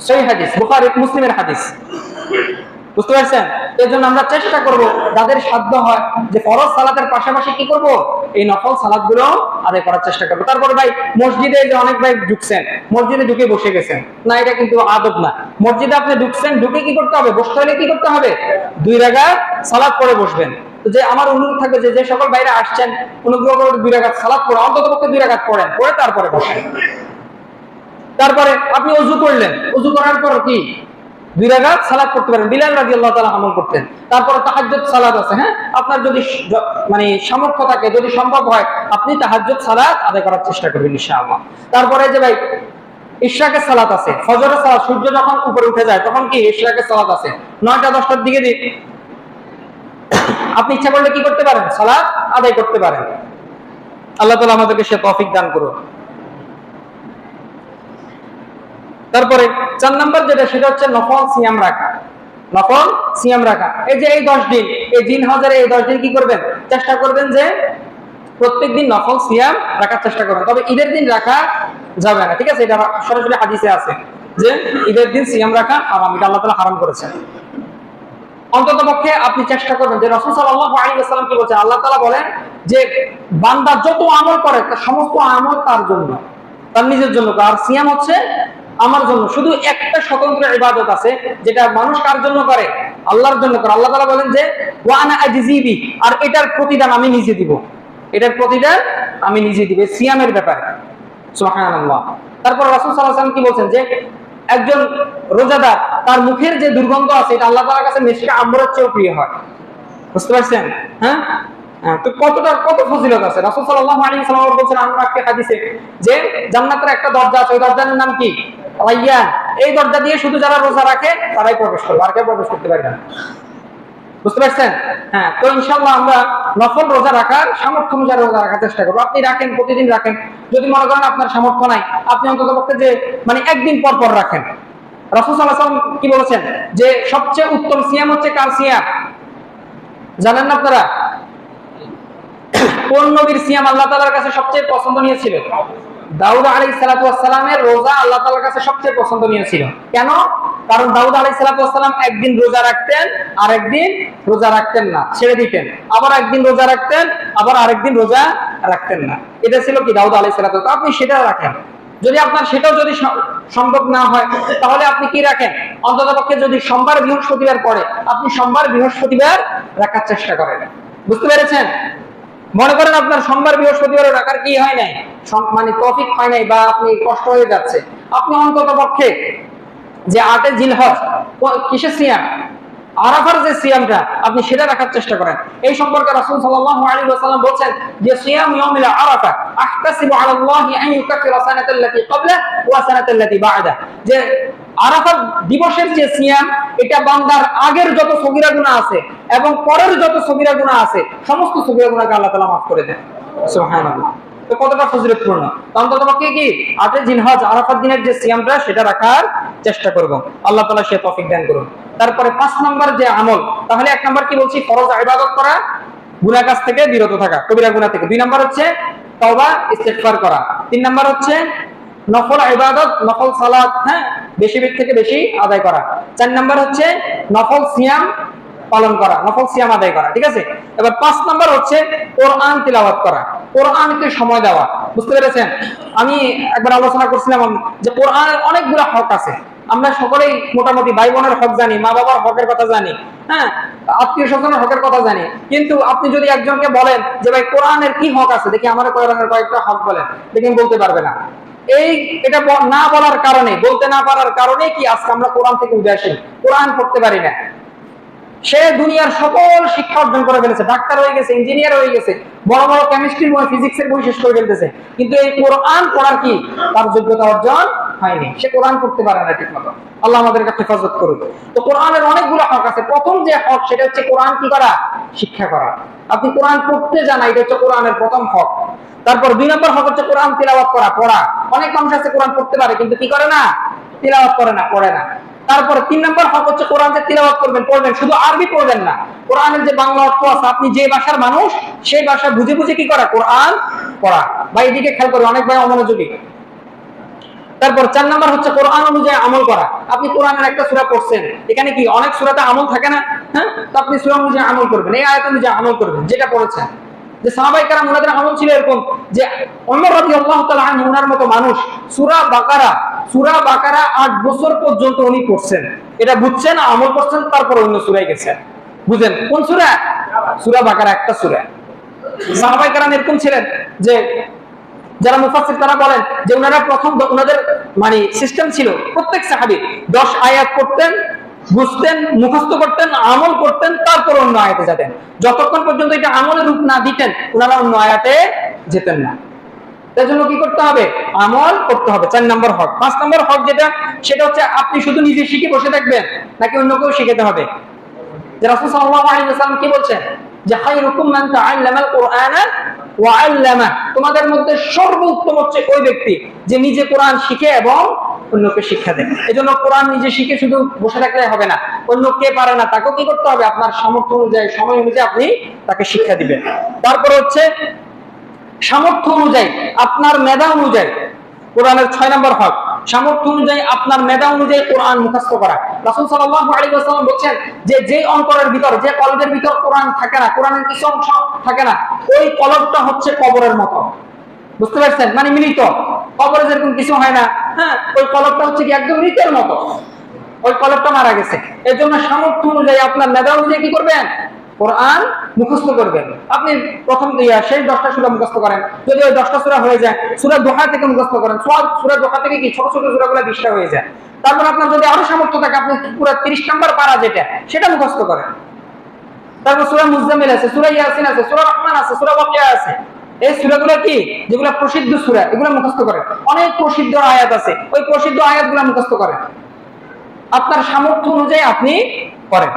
সহিহ হাদিস, বুখারী মুসলিমের হাদিস। বুঝতে পারছেন? এর জন্য আমরা চেষ্টা করব যাদের সাধ্য হয় যে ফরজ সালাতের পাশাপাশি কি করব, এই নফল সালাত গুলো আদায় করার চেষ্টা করবো। তারপরে ভাই মসজিদে যে অনেক ভাই ঢুকছেন, মসজিদে ঢুকে বসে গেছেন, না এটা কিন্তু আদব না। মসজিদে আপনি ঢুকছেন, ঢুকে কি করতে হবে, বসতে হলে কি করতে হবে, 2 রাকাত সালাত পড়ে বসবেন। তো যে আমার অনুরোধ থাকবে যে সকল বাইরে আসছেন, অনুগ্রহ করে 2 রাকাত সালাত পড়ে অন্তত পক্ষে 2 রাকাত পড়েন, পড়ে তারপরে বসেন। তারপরে আপনি ওযু করলেন, ওযু করার পর কি 2 রাকাত সালাত পড়তে পারেন, বিলাল রাদিয়াল্লাহু তাআলা আমল করতেন। তারপরে তাহাজ্জুদ সালাত আছে, হ্যাঁ, আপনার যদি মানে সামর্থ্য থাকে, যদি সম্ভব হয়, আপনি তাহাজ্জুদ সালাত আদায় করার চেষ্টা করবেন ইনশাআল্লাহ। তারপরে যে ভাই ইশরাকের সালাত আছে, ফজরের সালাত, সূর্য যখন উপরে উঠে যায় তখন কি ইশরাকের সালাত আছে, 9টা 10টার দিকে আপনি ইচ্ছা করলে কি করতে পারেন, সালাত আদায় করতে পারেন। আল্লাহ তাআলা আমাদেরকে সে তৌফিক দান করুন। তারপরে 4 নাম্বার যেটা, সেটা হচ্ছে নফল সিয়াম রাখা। নফল সিয়াম রাখা, এই যে এই 10 দিন, এই জিলহজের এই 10 দিন কি করবেন, চেষ্টা করবেন যে প্রত্যেকদিন নফল সিয়াম রাখার চেষ্টা করবেন। তবে ঈদের দিন রাখা যাবে না, ঠিক আছে? এটা সরাসরি হাদিসে আছে যে ঈদের দিন সিয়াম রাখা হারাম, এটা আল্লাহ তাআলা হারাম করেছেন। অন্তত পক্ষে আপনি চেষ্টা করবেন যে রাসূল সাল্লাল্লাহু আলাইহি ওয়াসাল্লাম কি বলেছেন, আল্লাহ তাআলা বলেন যে বান্দা যত আমল করে তার সমস্ত আমল তার জন্য, তার নিজের জন্য, আর সিয়াম হচ্ছে আমার জন্য। শুধু একটা স্বতন্ত্র ইবাদত আছে যেটা মানুষ কার জন্য করে, আল্লাহর জন্য করে। আল্লাহ তাআলা বলেন যে ওয়া আনা আজজিবি, আর এটার প্রতিদান আমি নিজে দিব, এটার প্রতিদান আমি নিজে দিব, সিয়ামের ব্যাপারে। সুবহানাল্লাহ। তারপর রাসূল সাল্লাল্লাহু আলাইহি ওয়াসাল্লাম কি বলেন যে একজন রোজাদার তার মুখের যে দুর্গন্ধ আছে এটা আল্লাহ তাআলার কাছে মিশকে আম্বরের চেয়েও প্রিয় হয়। বুঝতে পারছেন? হ্যাঁ, তো কত ফজিলত আছে। রাসূল সাল্লাল্লাহু আলাইহি ওয়াসাল্লাম বলেছেন আমরা একটা হাদিসে যে জান্নাতের একটা দরজা আছে, ওই দরজার নাম কি, রায়্যান। এই দরজা দিয়ে শুধু যারা রোজা রাখে তারাই প্রবেশ করবে, আর কেউ প্রবেশ করতে পারবে না। বুঝতে পারছেন? হ্যাঁ, তো ইনশাআল্লাহ আমরা নফল রোজা রাখার সামর্থ্য অনুযায়ী রোজা রাখার চেষ্টা করবো। আপনি রাখেন, প্রতিদিন রাখেন। যদি মনে করেন আপনার সামর্থ্য নাই, আপনি অন্তত পক্ষে যে মানে একদিন পর পর রাখেন। রাসূল সাল্লাল্লাহু আলাইহি ওয়াসাল্লাম কি বলেছেন যে সবচেয়ে উত্তম সিয়াম হচ্ছে কার সিয়াম জানেন না আপনারা? কোন নবীর সিয়াম আল্লাহ তাআলার কাছে সবচেয়ে পছন্দনীয় ছিল? দাউদ আলাইহিস সালাতু ওয়াস সালামের রোজা আল্লাহ তাআলার কাছে সবচেয়ে পছন্দনীয় ছিল। কেন? কারণ দাউদ আলাইহিস সালাতু ওয়াস সালাম একদিন রোজা রাখতেন, আর একদিন রোজা রাখতেন না, ছেড়ে দিতেন। আবার একদিন রোজা রাখতেন, আবার আরেকদিন রোজা রাখতেন না। এটা ছিল কি দাউদ আলাইহিস সালাতু। আপনি সেটা রাখেন। যদি আপনার সেটাও যদি সম্ভব না হয়, তাহলে আপনি কি রাখেন, অন্ততপক্ষে যদি সোমবার বৃহস্পতিবার পড়ে, আপনি সোমবার বৃহস্পতিবার রাখার চেষ্টা করেন। বুঝতে পেরেছেন? মনে করেন আপনার সোমবার বৃহস্পতিবার রাখার কি হয় নাই, মানে তৌফিক হয় নাই, বা আপনি কষ্ট হয়ে যাচ্ছে, আপনি অন্ততপক্ষে যে 8 জিলহজ কিসের সিয়াম, আরাফার যে সিয়ামটা, আপনি সেটা রাখার চেষ্টা করেন। এই সম্পর্কে রাসূল সাল্লাল্লাহু আলাইহি ওয়াসাল্লাম বলেন যে সিয়াম ইয়াউমিল আরাফা আহতাসিবু আলা আল্লাহি আন ইউকাফিরা সানাতাল্লাতী ক্বাবলা ওয়া সানাতাল্লাতী বা'দা, যে আরাফা দিবসের যে সিয়াম, এটা বান্দার আগের যত সগীরা গুনাহ আছে এবং পরের যত সগীরা গুনাহ আছে সমস্ত সগীরা গুনাহকে আল্লাহ তাআলা মাফ করে দেন। সুবহানাল্লাহ। তো কতটা ফজিলতপূর্ণ। অন্ততপক্ষে কি 8 জিলহজ আরাফার দিনের যে সিয়ামটা সেটা রাখার চেষ্টা করব। আল্লাহ তাআলা সে তৌফিক দান করুন। তারপরে 5 নাম্বার যে আমল, তাহলে 1 নাম্বার কি বলছি, ফরজ ইবাদত করা, গুনাহ কাজ থেকে বিরত থাকা, কবিরা গুনাহ থেকে। 2 নাম্বার হচ্ছে তওবা ইস্তিগফার করা। 3 নাম্বার হচ্ছে নফল ইবাদত, নফল সালাত, হ্যাঁ, বেশি থেকে বেশি আদায় করা। 4 নাম্বার হচ্ছে নফল সিয়াম পালন করা, নফল সিয়াম আদায় করা। ঠিক আছে? এবার 5 নাম্বার হচ্ছে কোরআন তিলাওয়াত করা, কোরআনকে সময় দেওয়া। বুঝতে পেরেছেন? আমি একবার আলোচনা করছিলাম যে কোরআনের অনেকগুলো হক আছে। আমরা সকলেই মোটামুটি ভাই বোনের হক জানি, মা বাবার হকের কথা জানি, হ্যাঁ, আত্মীয় স্বজনের হকের কথা জানি। কিন্তু আপনি যদি একজনকে বলেন যে ভাই কোরআনের কি হক আছে, দেখি আমার কোরআনের কয়েকটা হক বলেন, দেখি বলতে পারবে না। এটা না বলার কারণে, বলতে না পারার কারণে কি আজকে আমরা কোরআন থেকে উদাসীন, কোরআন পড়তে পারি না। সে দুনিয়ার সকল শিক্ষা অর্জন করে ফেলেছে, ডাক্তার হয়ে গেছে, ইঞ্জিনিয়ার হয়ে গেছে, বড় বড় কেমিস্ট্রির বই, ফিজিক্সের বই শেষ করে ফেলতেছে, কিন্তু এই কোরআন পড়ার কি তার যোগ্যতা অর্জন হয়নি, সে কোরআন পড়তে পারে না ঠিক মতো। আল্লাহ আমাদেরকে হেফাজত করুন। তো কোরআনের অনেকগুলো হক আছে। প্রথম যে হক সেটা হচ্ছে কোরআন কি করা, শিক্ষা করা। আপনি কোরআন পড়তে জানা, এটা হচ্ছে কোরআনের প্রথম হক। তারপর 2 নম্বর হক হচ্ছে কোরআন তিলাওয়াত করা, পড়া। অনেক মানুষ আছে কোরআন পড়তে পারে কিন্তু কি করে না, তিলাওয়াত করে না, পড়ে না। তারপরে 3 নম্বর হক হচ্ছে কোরআন যে তিলাওয়াত করবেন, পড়বেন, শুধু আরবি পড়বেন না, কোরআনের যে বাংলা অর্থ আছে, আপনি যে ভাষার মানুষ সেই ভাষা বুঝে বুঝে কি করা, কোরআন পড়া। ভাই এদিকে খেয়াল করে, অনেক ভাই অমনোযোগী। তারপর 4 নাম্বার হচ্ছে কোরআন অনুযায়ী আমল করা। আপনি কোরআনের একটা সূরা পড়ছেন, এখানে কি অনেক সূরাতে আমল থাকে না? হ্যাঁ, তো আপনি সূরা অনুযায়ী আমল করবেন, এই আয়াত অনুযায়ী আমল করবেন যেটা পড়েছেন। যে সাহাবায়ে কেরাম ওনাদের আমল ছিল এরকম যে ওমর রাদিয়াল্লাহু তাআলা আনহু ওনার মতো মানুষ সূরা বাকারা 8 বছর পর্যন্ত উনি পড়ছেন, এটা বুঝছেন, আমল করছেন, তারপর অন্য সূরায় গেছেন। বুঝেন কোন সূরা? সূরা বাকারা একটা সূরা। সাহাবায়ে কেরাম এরকম ছিলেন যে যারা মুফাসসির তারা বলেন যে ওনারা প্রথম ওনাদের মানে সিস্টেম ছিল প্রত্যেক সাহাবী 10 আয়াত পড়তেন, বুঝতেন, মুখস্থ করতেন, আমল করতেন, তারপর অন্য আয়াতে যেতেন। যতক্ষণ পর্যন্ত এটা আমলের রূপ না দিতেন ওনারা অন্য আয়াতে যেতেন না। তার জন্য কি করতে হবে? আমল করতে হবে। 4 নম্বর হক। 5 নম্বর হক যেটা, সেটা হচ্ছে আপনি শুধু নিজে শিখে বসে থাকবেন নাকি অন্যকেও শিখাতে হবে। যে রাসূল সাল্লাল্লাহু আলাইহি ওয়াসাল্লাম কি বলছেন যে খায়রুকুম মান তাআল্লামাল কুরআনা ওয়া আল্লামা, তোমাদের মধ্যে সর্বোত্তম হচ্ছে ওই ব্যক্তি যে নিজে কোরআন শিখে এবং অন্যকে শিক্ষা দেয়। এজন্য কোরআন নিজে শিখে শুধু বসে থাকলে হবে না, অন্য কে পারে না তাকেও কি করতে হবে? আপনার সামর্থ্য অনুযায়ী, সময় অনুযায়ী আপনি তাকে শিক্ষা দিবেন। তারপর হচ্ছে সামর্থ্য অনুযায়ী, আপনার মেধা অনুযায়ী কোরআনের 6 নম্বর হক, সামর্থ্য অনুযায়ী আপনার মেধা অনুযায়ী কোরআন মুখস্থ করা। রাসূল সাল্লাল্লাহু আলাইহি ওয়াসাল্লাম বলেন যে যেই অন্তরের ভিতর, যে কলবের ভিতর কোরআন থাকে না, কোরআনের কিছু অংশ থাকে না, ওই কলবটা হচ্ছে কবরের মতো। বুঝতে পারছেন? মানে মৃত কবরে যেরকম কিছু হয় না, হ্যাঁ, ওই কলবটা হচ্ছে কি একদম মৃতের মতো, ওই কলবটা মারা গেছে। এর জন্য সামর্থ্য অনুযায়ী আপনার মেধা অনুযায়ী কি করবেন? কোরআন মুখস্থ করবেন। আপনি প্রথম শেষ 10টা সূরা মুখস্থ করেন, যদি ওই 10টা সূরা হয়ে যায়, সূরা দোহা থেকে মুখস্থ করেন, সূরা দোহা থেকে কি ছোট ছোট সূরাগুলো 20টা হয়ে যায়। তারপর আপনার যদি আরো সামর্থ্য থাকে আপনি পুরো 30 নাম্বার পারা যেটা সেটা মুখস্থ করেন। তারপর সূরা মুজাম্মিল আছে, সূরা ইয়াসিন আছে, সূরা রহমান আছে, সূরা ওয়াকিয়া আছে। এই সূরাগুলো কি, যেগুলো প্রসিদ্ধ সূরা, এগুলো মুখস্থ করেন। অনেক প্রসিদ্ধ আয়াত আছে, ওই প্রসিদ্ধ আয়াতগুলো মুখস্থ করেন। আপনার সামর্থ্য অনুযায়ী আপনি করেন।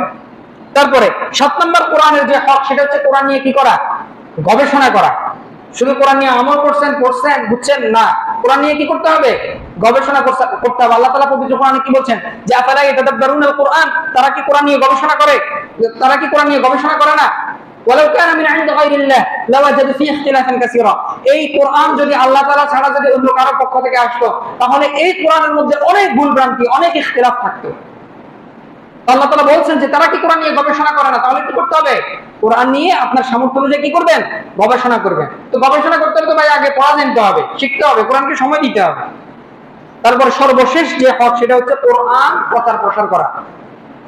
তারপরে 7 নম্বর কোরআনের যে হক, সেটা হচ্ছে কোরআন নিয়ে কি করা? গবেষণা করা। শুধু কোরআন নিয়ে আমল করছেন, পড়ছেন, বুঝছেন না, কোরআন নিয়ে কি করতে হবে? গবেষণা করতে হবে। আল্লাহ তাআলা পবিত্র কোরআনে কি বলছেন? যে আফালা ইয়াতাদাব্বারুনাল কোরআন, তারা কি কোরআন নিয়ে গবেষণা করে? তারা কি কোরআন নিয়ে গবেষণা করে না? ওয়ালাউ কানা মিন ইনদি গায়রিল্লাহ লাওয়াজাদু ফীহি ইখতিলাফান কাসীরা। এই কোরআন যদি আল্লাহ তাআলা ছাড়া যদি অন্য কারো পক্ষ থেকে আসতো, তাহলে এই কোরআনের মধ্যে অনেক ভুল ভ্রান্তি, অনেক ইখতিলাফ থাকতো। আল্লাহ তাআলা বলছেন যে তারা কি কোরআন নিয়ে গবেষণা করে না, তাহলে কি করতে হবে? কোরআন নিয়ে আপনার সামর্থ্য অনুযায়ী কি করবেন? গবেষণা করবেন। তো গবেষণা করতে হলে তো ভাই আগে পড়া জানতে হবে, শিখতে হবে, কোরআনকে সময় দিতে হবে। তারপর সর্বশেষ যে হক, সেটা হচ্ছে কোরআন প্রচার প্রসার করা।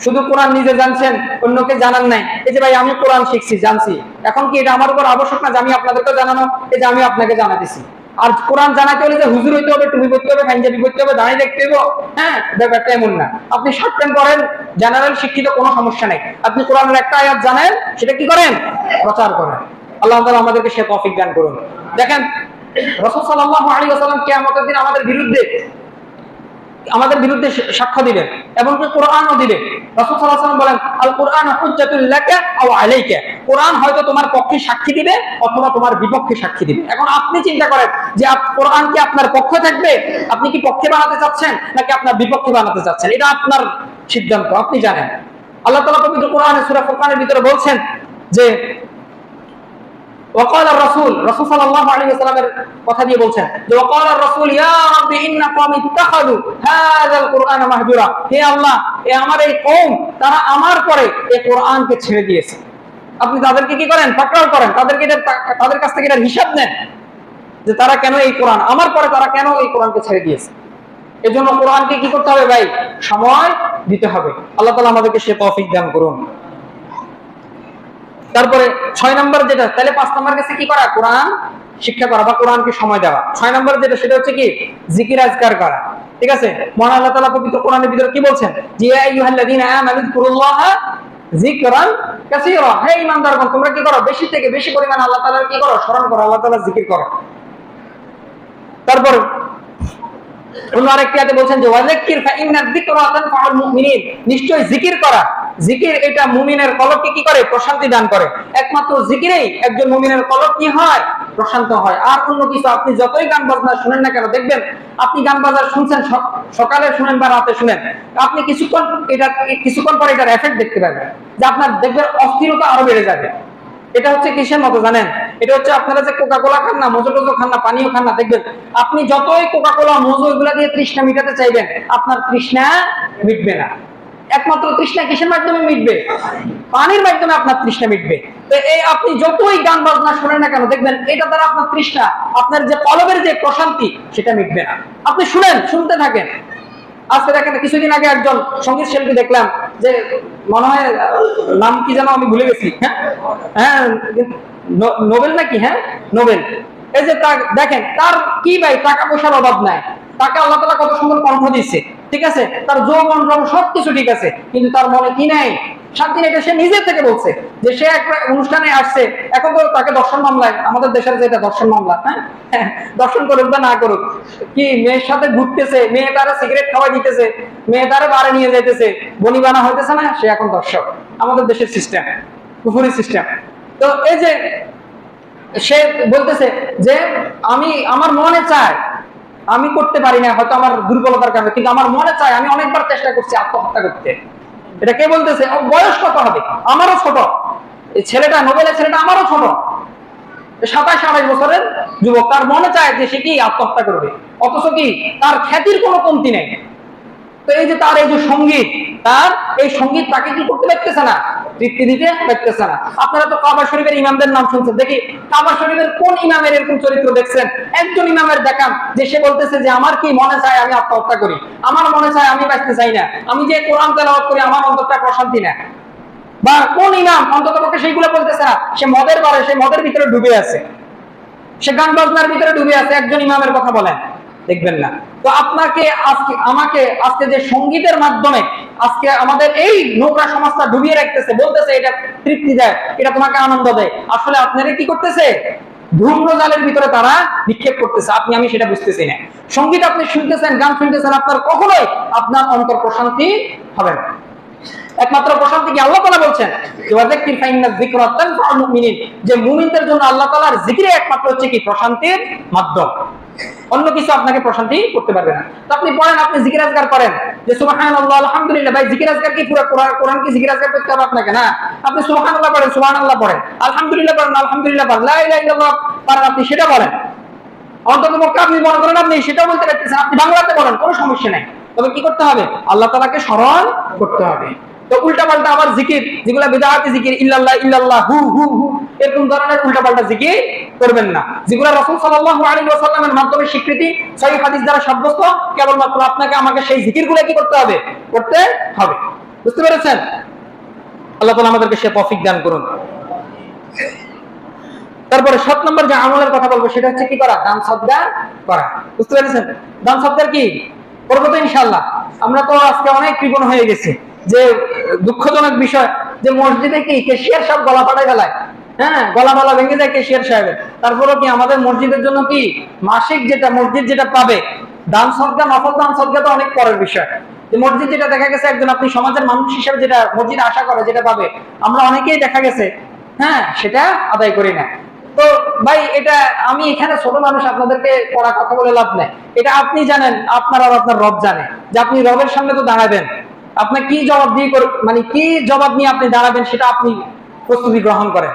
শুধু কোরআন নিজে জানছেন, অন্যকে জানান নাই। এই যে ভাই আমি কোরআন শিখছি, জানছি, এখন কি এটা আমার উপর আবশ্যক না যে আমি আপনাদেরকে জানানো? এই যে আমি আপনাকে জানাতেছি। আর কোরআন জানাতে হলে যে হুজুর হইতে হবে, টুপি পরতে হবে, পাঞ্জাবি পরতে হবে, দাঁড়িয়ে দেখতে হবে, হ্যাঁ, ব্যাপারটা এমন না। আপনি শার্ট প্যান্ট পরেন, জেনারেল শিক্ষিত, কোনো সমস্যা নেই। আপনি কোরআনের একটা আয়াত জানেন, সেটা কি করেন? প্রচার করেন। আল্লাহ তাআলা আমাদেরকে সে তৌফিক দান করুন। দেখেন রাসূল সাল্লাল্লাহু আলাইহি ওয়াসাল্লাম কিয়ামতের দিন আমাদের বিরুদ্ধে সাক্ষ্য দিবেন এবং কোরআনও দিবেন। রাসূল সাল্লাল্লাহু আলাইহি ওয়াসাল্লাম বলেন আল কুরআন হুজ্জাতুল লাকা আও আলাইকা, কোরআন হয়তো তোমার পক্ষে সাক্ষী দিবে অথবা তোমার বিপক্ষে সাক্ষী দিবে। এখন আপনি চিন্তা করেন যে কোরআন কি আপনার পক্ষে থাকবে? আপনি কি পক্ষে বানাতে চাচ্ছেন নাকি আপনার বিপক্ষে বানাতে চাচ্ছেন? এটা আপনার সিদ্ধান্ত, আপনি জানেন। আল্লাহ তাআলা পবিত্র কোরআনে সূরা ফুরকানের ভিতরে বলছেন যে وقال الرسول সাল্লাল্লাহু আলাইহি ওয়াসাল্লামের কথা দিয়ে বলছেন যে وقال الرسول يا رب ان قوم اتخذوا هذا القرآن مهجورا, হে আল্লাহ, আমার এই কওম তারা আমার পরে এই কোরআনকে ছেড়ে দিয়েছে। আপনি তাদেরকে কি করেন? পাকড়াও করেন, তাদের কাছ থেকে এর হিসাব নেন যে তারা কেন এই কোরআন আমার পরে তারা কেন এই কোরআনকে ছেড়ে দিয়েছে। এজন্য কোরআনকে কি করতে হবে ভাই? সময় দিতে হবে। আল্লাহ তাআলা আমাদেরকে সে তৌফিক দান করুন। তারপরে 6 নম্বর যেটা, তাহলে 5 নম্বর কাছে কি করা? কোরআন শিক্ষা করা বা কোরআনকে সময় দেওয়া। 6 নম্বর যেটা, সেটা হচ্ছে কি? জিকির আজকার করা। ঠিক আছে? মহান আল্লাহ তাআলা পবিত্র কোরআনের ভিতরে কি বলছেন? যে ইয়া আইয়ুহাল্লাযীনা আমানু যিকুরুল্লাহা যিকরান কাসীরা, হে ঈমানদারগণ তোমরা কি করো? বেশি থেকে বেশি পরিমাণ আল্লাহ তাআলার কি করো? স্মরণ করো, আল্লাহ তাআলার জিকির করো। তারপর অন্য আরেকটি আয়াতে বলছেন যে ওয়াযাক্কির ফাইন্না যিকরা তানফাউল মুমিনিন, নিশ্চয় জিকির করা, জিকির এটা মুমিনের কলবকে কি করে? প্রশান্তি দান করে। একমাত্র জিকিরেই একজন মুমিনের কলব কি হয়? প্রশান্ত হয়। আর অন্য কিছু আপনি যতই গান বাজনা শুনেন না কেন, দেখবেন আপনি গান বাজনা শুনছেন, সকালে শুনেন বা রাতে শুনেন, আপনি কিছুক্ষণ পরে এটার এফেক্ট দেখতে পাবেন যে আপনার দেখবেন অস্থিরতা আরো বেড়ে যাবে। এটা হচ্ছে কিসের মতো জানেন? এটা হচ্ছে আপনারা যে কোকা কোলা খান না, মজো টজো খান না, পানিও খান না, দেখবেন আপনি যতই কোকা কোলা মজো এগুলা দিয়ে তৃষ্ণা মিটাতে চাইবেন, আপনার তৃষ্ণা মিটবে না। একমাত্র তৃষ্ণা কিসের মাধ্যমে মিটবে? পানির মাধ্যমে আপনার তৃষ্ণা মিটবে। তো এই আপনি যতই গান বাজনা শুনেন না কেন, দেখবেন এটা দ্বারা আপনার তৃষ্ণা, আপনার যে কলবের যে প্রশান্তি, সেটা মিটবে না। আপনি শুনেন, শুনতে থাকেন। আজকে দেখেন, কিছুদিন আগে একজন সঙ্গীত শিল্পী দেখলাম, যে মনে হয় নাম কি যেন আমি ভুলে গেছি, হ্যাঁ নোবেল নাকি, হ্যাঁ নোবেল। এই যে দেখেন তার কি ভাই, টাকা পয়সার অভাব নাই, তাকে আল্লাহ তাআলা কত সুন্দর কণ্ঠ দিচ্ছে, ঠিক আছে, তার যৌবন সবকিছু ঠিক আছে, কিন্তু তার মনে কি নাই? শান্তি নেই। সে নিজের থেকে বলছে যে সে একটা অনুষ্ঠানে আসছে, এখন তো তাকে দর্শন মামলায়, আমাদের দেশের যেটা দর্শন মামলা, হ্যাঁ দর্শন করুক বা না করুক, কি মেয়ের সাথে ঘুরতেছে, মেয়ে তারা সিগারেট খাওয়াই দিতেছে, মেয়ে তারা বারে নিয়ে যাইতেছে, বনি বানা হইতেছে না, সে এখন দর্শক। আমাদের দেশের সিস্টেম, কুফরি সিস্টেম। তো এই যে সে বলতেছে যে আমার মনে চায়, আমি করতে পারি না হয়তো আমার দুর্বলতার কারণে, কিন্তু আমার মনে চায়, আমি অনেকবার চেষ্টা করছি আত্মহত্যা করতে। এটা কে বলতেছে? বয়স কত হবে? আমারও ছোট। এই ছেলেটা, নোবেলের ছেলেটা আমারও ছোট, 27-28 বছরের যুবক। তার মনে চায় যে সে কি আত্মহত্যা করবে, অথচ কি তার খ্যাতির কোনো কমতি নেই। তো এই যে তার এই যে সঙ্গীত, তার এই সঙ্গীত তাকে কি করতে পারতেছে না? তৃপ্তি দিতে পারতেছে না। আপনারা তো কাবা শরীফের ইমামদের নাম শুনছেন, দেখি কাবা শরীফের কোন ইমামের এরকম চরিত্র দেখছেন? একজন ইমামের দেখান যে সে বলতেছে যে আমার কি মনে চায় আমি আত্মহত্যা করি, আমার মনে চায় আমি বাঁচতে চাই না, আমি যে কোরআন তেলাওয়াত করি আমার অন্তরটা প্রশান্তি না। বা কোন ইমাম অন্তত পক্ষে সেইগুলো বলতেছে না? সে মদের বারে, সে মদের ভিতরে ডুবে আছে, সে গান বাজনার ভিতরে ডুবে আছে। একজন ইমামের কথা বলেন, দেখবেন না। তো আপনাকে আমাকে আজকে যে সঙ্গীতের মাধ্যমে আজকে আমাদের এই নোংরা সমাজটা ডুবিয়ে রাখতেছে, বলতেছে এটা তৃপ্তি দেয়, এটা তোমাকে আনন্দ দেয়, আসলে আপনারা কি করতেছে? ধূম্রজালের ভিতরে তারা নিক্ষেপ করতেছে। আমি সেটা বুঝতেছি না। সঙ্গীত আপনি শুনতেছেন, গান শুনতেছেন, আপনার কখনোই আপনার অন্তর প্রশান্তি হবে না। একমাত্র প্রশান্তি কি? আল্লাহ তাআলা বলছেন যে মুমিনদের জন্য আল্লাহ তাআলার জিকির একমাত্র হচ্ছে কি? প্রশান্তির মাধ্যম। অন্য কিছু আপনাকে প্রশান্তি করতে পারবে না। তো আপনি পড়েন, আপনি জিকির আজকার করেন, যে সুবহানাল্লাহ আলহামদুলিল্লাহ। ভাই জিকির আজকার কি পুরো কোরআন কি জিকির আজকার করতে হবে আপনাকে? না, আপনি সুবহানাল্লাহ পড়েন, সুবহানাল্লাহ পড়েন, আলহামদুলিল্লাহ পড়েন, আলহামদুলিল্লাহ পড়েন, লা ইলাহা ইল্লাল্লাহ পড়েন, আপনি সেটা বলেন। অন্তত পক্ষে আপনি মনে করেন আপনি সেটাও বলতে পারতেছেন, আপনি বাংলাতে বলেন, কোনো সমস্যা নেই। তবে কি করতে হবে? আল্লাহ তাআলাকে স্মরণ করতে হবে। তো উল্টাপাল্টা আবার জিকির, যেগুলো বিদআতি জিকির, ইল্লাল্লাহ ইল্লাল্লাহ হু হু হু, এরকম ধরনের উল্টাপাল্টা জিকির করবেন না, যেগুলো রাসূল সাল্লাল্লাহু আলাইহি ওয়াসাল্লামের মাধ্যমে স্বীকৃতি, সহিহ হাদিস দ্বারা সাব্যস্ত। কেবলমাত্র আপনাকে আমাকে সেই জিকিরগুলো কি করতে হবে? করতে হবে। বুঝতে পেরেছেন? আল্লাহ তাআলা আমাদেরকে সে তৌফিক দান করুন। তারপরে 7 নম্বর যে আমলের কথা বলবো সেটা হচ্ছে কি করা? দান সদকা করা। বুঝতে পেরেছেন? দান সদকার কি করবো তো ইনশাআল্লাহ। আমরা তো আজকে অনেক কৃপণ হয়ে গেছি, যে দুঃখজনক বিষয় যে মসজিদে কি ক্যাশিয়ার সব গলা ফাটাই ফেলায়, হ্যাঁ গলা মালা ভেঙে যায় ক্যাশিয়ার সাহেবের। তারপরেও কি আমাদের মসজিদের জন্য কি মাসিক যেটা মসজিদ যেটা পাবে দান সদকা, নফল দান সদকা তো অনেক পরের বিষয়। যে মসজিদ যেটা দেখা গেছে একজন আপনি সমাজের মানুষ হিসেবে যেটা মসজিদ আশা করে যেটা পাবে, আমরা অনেকেই দেখা গেছে হ্যাঁ সেটা আদায় করি না। তো ভাই এটা আমি এখানে ছোট মানুষ, আপনাদেরকে পড়া কথা বলে লাভ নেই। এটা আপনি জানেন, আপনার আর আপনার রব জানে, যে আপনি রবের সামনে তো দাঁড়াবেন, আপনি কি জবাব দিয়ে মানে কি জবাব নিয়ে আপনি দাঁড়াবেন সেটা আপনি প্রস্তুতি গ্রহণ করেন।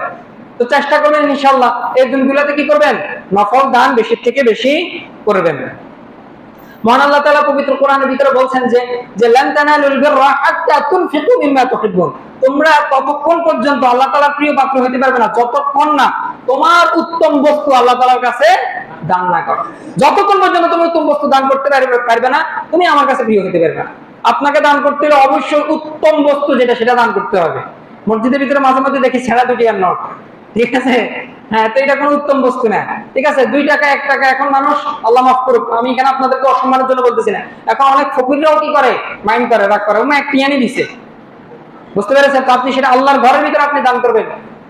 তো চেষ্টা করবেন ইনশাআল্লাহ এই দিনগুলোতে কি করবেন? নফল দান বেশি থেকে বেশি করবেন। মহান আল্লাহ তাআলা পবিত্র কোরআনের ভিতরে বলছেন যে লান তানালুল বিররা হাত্তা তুনফিকু মিম্মা তুহিব্বুন, তোমরা ততক্ষণ পর্যন্ত আল্লাহ তাআলার প্রিয় পাত্র হতে পারবে না যতক্ষণ না তোমার উত্তম বস্তু আল্লাহ তাআলার কাছে দান না করো। যতক্ষণ পর্যন্ত তুমি উত্তম বস্তু দান করতে পারবে না, তুমি আমার কাছে প্রিয় হতে পারবে না। আপনাকে দান করতে হলে অবশ্যই উত্তম বস্তু যেটা সেটা দান করতে হবে। মসজিদের ভিতরে মাঝে মাঝে দেখি ছেঁড়া দুটি আর নোট, ঠিক আছে, হ্যাঁ তো এটা কোনো উত্তম বস্তু না, ঠিক আছে। 2 টাকা 1 টাকা এখন মানুষ, আল্লাহ মাফ করুক, আমি এখানে আপনাদেরকে অসম্মানের জন্য বলতেছি না, এখন অনেক ফকিররাও কি করে, মাইন্ড করে, রাগ করে, এক টিয়ানি দিছে, বুঝতে পেরেছেন? তো আপনি সেটা আল্লাহর ঘরের ভিতরে আপনি দান করবেন,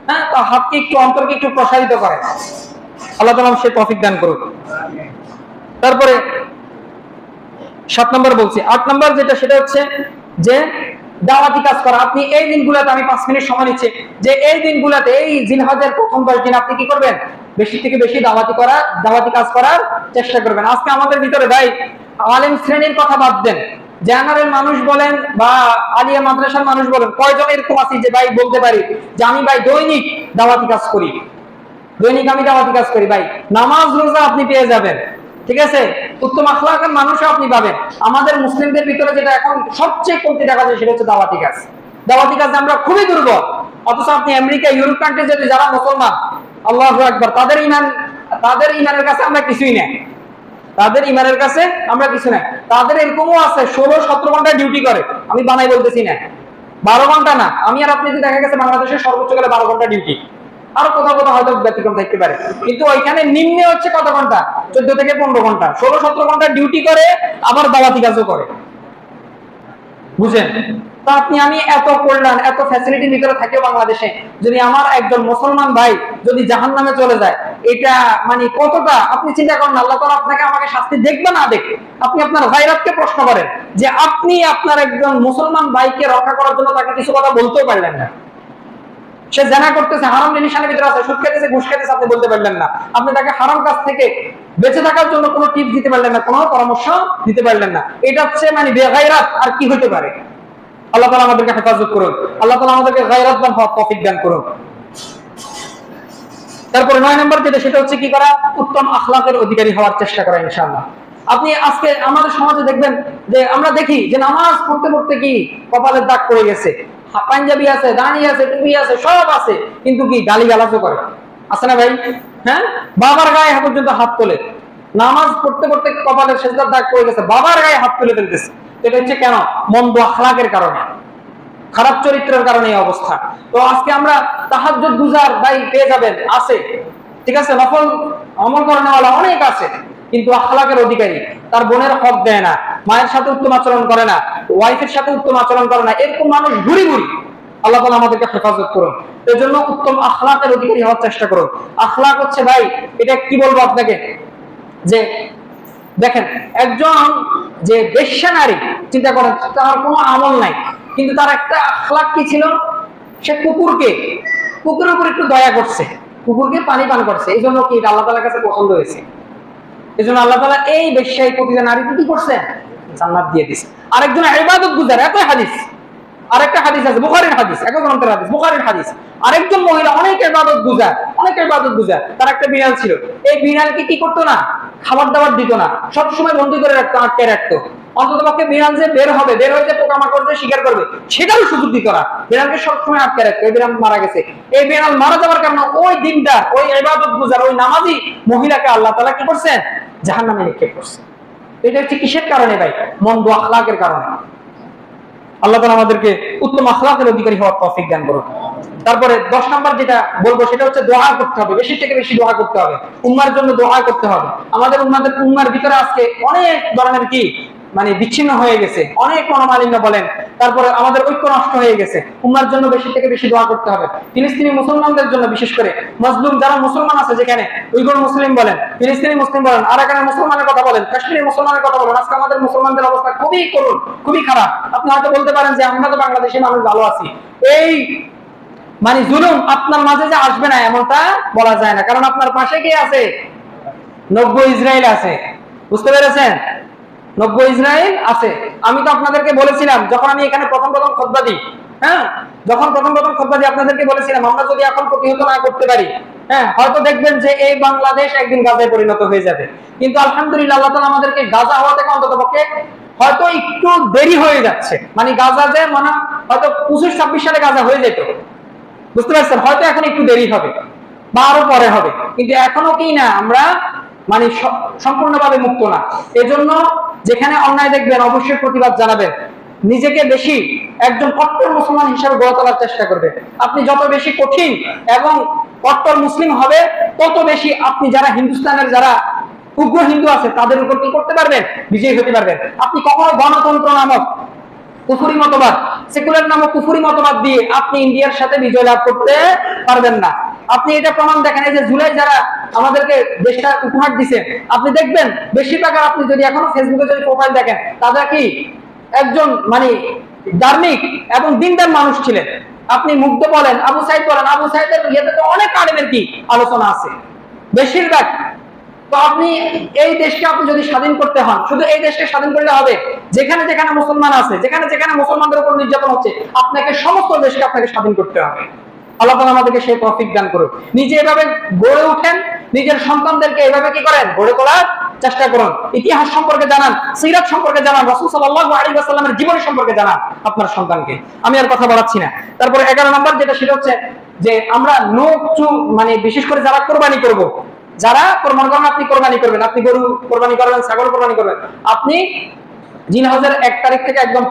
হ্যাঁ তো হাতকে একটু, অন্তরকে একটু প্রসারিত করে। আল্লাহ তাআলা সে তৌফিক দান করুক। তারপরে 7 নম্বর বলছি। 8 নম্বর যেটা সেটা হচ্ছে যে দাওয়াতি কাজ করা। আপনি এই দিনগুলোতে, আমি 5 মিনিট সময় নিচ্ছি, যে এই দিনগুলোতে এই জিলহজের প্রথম 10 দিন আপনি কি করবেন? বেশি থেকে বেশি দাওয়াতি কাজ করার চেষ্টা করবেন। আজকে আমাদের ভিতরে ভাই আলেম শ্রেণীর কথা বাদ দেন, জেনারেল মানুষ বলেন বা আলিয়া মাদ্রাসার মানুষ বলেন, কয়জন এরকম আছি যে ভাই বলতে পারি যে আমি ভাই দৈনিক দাওয়াতি কাজ করি, দৈনিক আমি দাওয়াতি কাজ করি ভাই, নামাজ রোজা আপনি পেয়ে যাবেন, ঠিক আছে, উত্তম আখলাকের মানুষও আপনি পাবেন। আমাদের মুসলিমদের ভিতরে যেটা এখন সবচেয়ে কমতি দেখা যায় সেটা হচ্ছে দাওয়াতি কাজ। দাওয়াতি কাজে আমরা খুবই দুর্বল। অথচ আপনি আমেরিকা, ইউরোপ কান্ট্রি যদি যারা মুসলমান, আল্লাহু আকবার, তাদের ইমানের কাছে আমরা কিছুই নাই। তাদের ইমানের কাছে আমরা কিছু নাই। তাদের এরকমও আছে 16-17 ঘন্টা ডিউটি করে, আমি বানাই বলতেছি না, 12 ঘন্টা না। আমি আর আপনি দেখা গেছে বাংলাদেশের সর্বোচ্চ গেলে 12 ঘন্টা ডিউটি, আরো কোথাও কোথাও হয়তো ব্যতিক্রম থাকতে পারে, কিন্তু ওইখানে নিম্নে হচ্ছে কত ঘন্টা, 14 থেকে 15 ঘন্টা, 16-17 ঘন্টা ডিউটি করে, আবার দাওয়াতি কাজও করে। বুঝেন? তা আপনি আমি এত কল্যাণ, এত ফ্যাসিলিটির ভিতরে থাকে বাংলাদেশে, যদি আমার একজন মুসলমান ভাই যদি জাহান্নামে চলে যায়, এটা মানে কতটা আপনি চিন্তা করেন। আল্লাহ তাআলা আপনাকে আমাকে শাস্তি দেখবে না দেখবে? আপনি আপনার গায়রাতকে প্রশ্ন করেন যে আপনি আপনার একজন মুসলমান ভাইকে রক্ষা করার জন্য তাকে কিছু কথা বলতেও পারলেন না। সে জানা করতেছে, হারাম জিনিসের ভিতরে আছে, সুদ খেতেছে, ঘুষ খেতেছে, আপনি বলতে পারলেন না। আপনি তাকে হারাম কাজ থেকে বেঁচে থাকার জন্য কোনো টিপস দিতে পারলেন না, কোনো পরামর্শ দিতে পারলেন না। এটা হচ্ছে মানে বেগায়রাত আর কি হতে পারে? আল্লাহ তাআলা আমাদেরকে হেফাজত করুন, আল্লাহ তাআলা আমাদেরকে গায়রাতবান হওয়ার তৌফিক দান করুন। তারপরে 9 নম্বর যেটা, সেটা হচ্ছে কি করা? উত্তম আখলাকের অধিকারী হওয়ার চেষ্টা করা ইনশাআল্লাহ। আপনি আজকে আমাদের সমাজে দেখবেন যে আমরা দেখি যে নামাজ পড়তে পড়তে কি কপালের দাগ পড়ে গেছে, পাঞ্জাবি আছে, দাঁড়ি আছে, টুপি আছে, সব আছে, কিন্তু কি গালিগালাজও করে, আছে না ভাই? হ্যাঁ, বাবার গায়ে পর্যন্ত হাত তোলে। নামাজ পড়তে পড়তে কপালের সেজদার দাগ পড়ে গেছে, বাবার গায়ে হাত তুলে ফেলতেছে। এটা হচ্ছে কেন? মন্দ আখলাকের কারণে, খারাপ চরিত্রের কারণে এই অবস্থা। তো আজকে আমরা তাহাজ্জুদ গুজার ভাই পেয়ে যাবেন, আছে, ঠিক আছে, নফল আমল করেনওয়ালা অনেক আছে, কিন্তু আখলাকের অধিকারী, তার বোনের হক দেয় না, মায়ের সাথে উত্তম আচরণ করে না, ওয়াইফের সাথে উত্তম আচরণ করে না, এরকম মানুষ ঘুরি ঘুরি। আল্লাহ তাআলা আমাদেরকে হেফাজত করুন। এর জন্য উত্তম আখলাকের অধিকারী হওয়ার চেষ্টা করুন। আখলাক হচ্ছে ভাই, এটা কি বলবো আপনাকে, যে দেখেন একজন যে বেশ্যা নারী, চিন্তা করেন, তার কোনো আমল নাই, কিন্তু তার একটা আখলাক কি ছিল? সে কুকুরের উপর একটু দয়া করছে, কুকুরকে পানি পান করছে, এই জন্য কি আল্লাহ তাআলার কাছে পছন্দ হয়েছে। এই জন্য আল্লাহ তাআলা এই বেশ্যায় প্রতিটা নারীকে কি করছে? জান্নাত দিয়ে দিয়েছে। আরেকজন ইবাদত গুজার, এত হাদিস, আরেকটা হাদিস আছে, বুখারীর হাদিস, এক গ্রন্থের হাদিস, বুখারীর হাদিস। আরেকজন মহিলা অনেক ইবাদত গুজার, তার একটা বিড়াল ছিল। এই বিড়ালকে কি করতো না? খাবার দাবার দিত না, সবসময় বন্দি করে রাখতো, আটকে রাখতো। অন্ততপক্ষে বিড়াল যে বের হয়ে যে পোকামাকড় যে শিকার করবে সেটারও সুযোগ দিত না, বিড়ালকে সবসময় আটকে রাখতো। এই বিড়াল মারা গেছে। এই বিড়াল মারা যাওয়ার কারণে ওই দিনটা ওই ইবাদত গুজার, ওই নামাজি মহিলাকে আল্লাহ তাআলা কি করছেন? জাহান্নামে নিক্ষেপ করছেন। এটা হচ্ছে কিসের কারণে ভাই? মন্দ আখলাকের কারণে। আল্লাহ তাআলা আমাদেরকে উত্তম আখলাকের অধিকারী হওয়ার তৌফিক দান করুন। তারপরে 10 নম্বর যেটা বলবো সেটা হচ্ছে দোয়া করতে হবে, বেশি থেকে বেশি দোয়া করতে হবে, উম্মার জন্য দোয়া করতে হবে। আমাদের উম্মার ভিতরে আজকে অনেক ধরনের কি মানে বিচ্ছিন্ন হয়ে গেছে, অনেক মনোমালিন্য বলেন, তারপরে আমাদের ঐক্য নষ্ট হয়ে গেছে। উম্মার জন্য বেশি থেকে বেশি দোয়া করতে হবে। ফিলিস্তিনি মুসলমানদের জন্য, বিশেষ করে মজলুম যারা মুসলমান আছে, যেখানে উইগুর মুসলিম বলেন, ফিলিস্তিনি মুসলিম বলেন, আরাকানের মুসলমানের কথা বলেন, কাশ্মীরি মুসলমানের কথা বলেন, আজকে আমাদের মুসলমানদের অবস্থা খুবই করুণ, খুবই খারাপ। আপনি হয়তো বলতে পারেন যে আমরা তো বাংলাদেশি মানুষ ভালো আছি, এই মানে জুলুম আপনার মাঝে যে আসবে না এমনটা বলা যায় না, কারণ আপনার পাশে কে আছে? 90 ইসরায়েল আছে। বুঝতে পেরেছেন? 90 ইসরায়েল আছে। আমি তো আপনাদেরকে বলেছিলাম যখন আমি এখানে প্রথম খুতবা দিই, হ্যাঁ, যখন প্রথম খুতবা দিই আপনাদেরকে বলেছিলাম আমরা যদি এখন প্রতিহত না করতে পারি, হ্যাঁ, হয়তো দেখবেন যে এই বাংলাদেশ একদিন গাজায় পরিণত হয়ে যাবে। কিন্তু আলহামদুলিল্লাহ আল্লাহ তাআলা আমাদেরকে গাজা হওয়া থেকে অন্ততপক্ষে হয়তো একটু দেরি হয়ে যাচ্ছে, মানে গাজা যে মানে হয়তো 25-26 সালে গাজা হয়ে যেত, বুঝতে পারছেন, হয়তো এখন একটু দেরি হবে বা আরো পরে হবে, কিন্তু এখনো কি না আমরা মানে সম্পূর্ণভাবে মুক্ত না। এজন্য যেখানে অন্যায় দেখবেন অবশ্যই প্রতিবাদ জানাবেন, নিজেকে বেশি একজন কট্টর মুসলমান হিসেবে গড়ে তোলার চেষ্টা করবেন। আপনি যত বেশি কঠিন এবং কট্টর মুসলিম হবে, তত বেশি আপনি যারা হিন্দুস্তানের যারা উগ্র হিন্দু আছে তাদের উপর কি করতে পারবেন? বিজয়ী হতে পারবেন। আপনি কখনো গণতন্ত্র নামক কুফরি মতবাদ, সেকুলার নামক কুফরি মতবাদ দিয়ে আপনি ইন্ডিয়ার সাথে বিজয় লাভ করতে পারবেন না। আপনি এটা প্রমাণ দেখেন, এই যে জুলাই যারা আমাদেরকে দেশটা উপহার দিছে, আপনি দেখবেন বেশিরভাগ, আপনি যদি এখনো ফেসবুকে যদি প্রোফাইল দেখেন, তারা কি একজন মানে ধার্মিক এবং দিনদার মানুষ ছিলেন। আপনি মুগ্ধ বলেন, আবু সাইদ বলেন, আবু সাইদের ইয়েতে তো অনেক আলেমের কি আলোচনা আছে বেশিরভাগ। তো আপনি এই দেশকে আপনি যদি স্বাধীন করতে হন, শুধু এই দেশকে স্বাধীন করলে হবে? যেখানে যেখানে মুসলমান আছে, যেখানে যেখানে মুসলমানদের উপর নির্যাতন হচ্ছে, আপনাকে সমস্ত দেশকে আপনাকে স্বাধীন করতে হবে। আল্লাহ তাআলা আমাদেরকে সেই তৌফিক দান করুন। নিজে এভাবে গড়ে উঠেন, নিজের সন্তানদেরকে এভাবে কি করেন, গড়ে তোলার চেষ্টা করুন। ইতিহাস সম্পর্কে জানান, সিরাত সম্পর্কে জানান, রাসূল সাল্লাল্লাহু আলাইহি ওয়াসাল্লামের জীবনী সম্পর্কে জানান আপনার সন্তানকে। আমি আর কথা বাড়াচ্ছি না। তারপরে 11 নম্বর যেটা, সেটা হচ্ছে যে আমরা নোক চুল, মানে বিশেষ করে যারা কোরবানি করব, যারা কোরবানি করেন, আপনি কোরবানি করবেন, আপনি গরু কোরবানি করবেন, ছাগল কোরবানি করবেন, আপনি জিলহজের 1 তারিখ থেকে একদম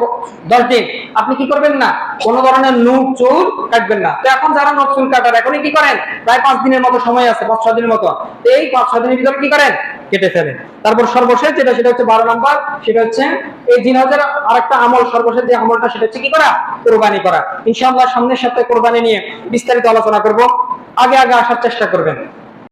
10 দিন আপনি কি করবেন না, কোন ধরনের নখ চুল কাটবেন না। তো এখন যারা নখ চুল কাটার, এখনই কি করেন, প্রায় 5 দিনের মতো সময় আছে, 5-6 দিনের মতো, তো এই 5-6 দিনের ভিতরে কি করেন, কেটে ফেলেন। তারপর সর্বশেষ যেটা, সেটা হচ্ছে 12 নম্বর, সেটা হচ্ছে এই জিলহজের আরেকটা আমল, সর্বশেষ যে আমলটা, সেটা হচ্ছে কি করা, কোরবানি করা। ইনশাআল্লাহ সামনের সপ্তাহে কোরবানি নিয়ে বিস্তারিত আলোচনা করব, আগে আগে আসার চেষ্টা করবেন।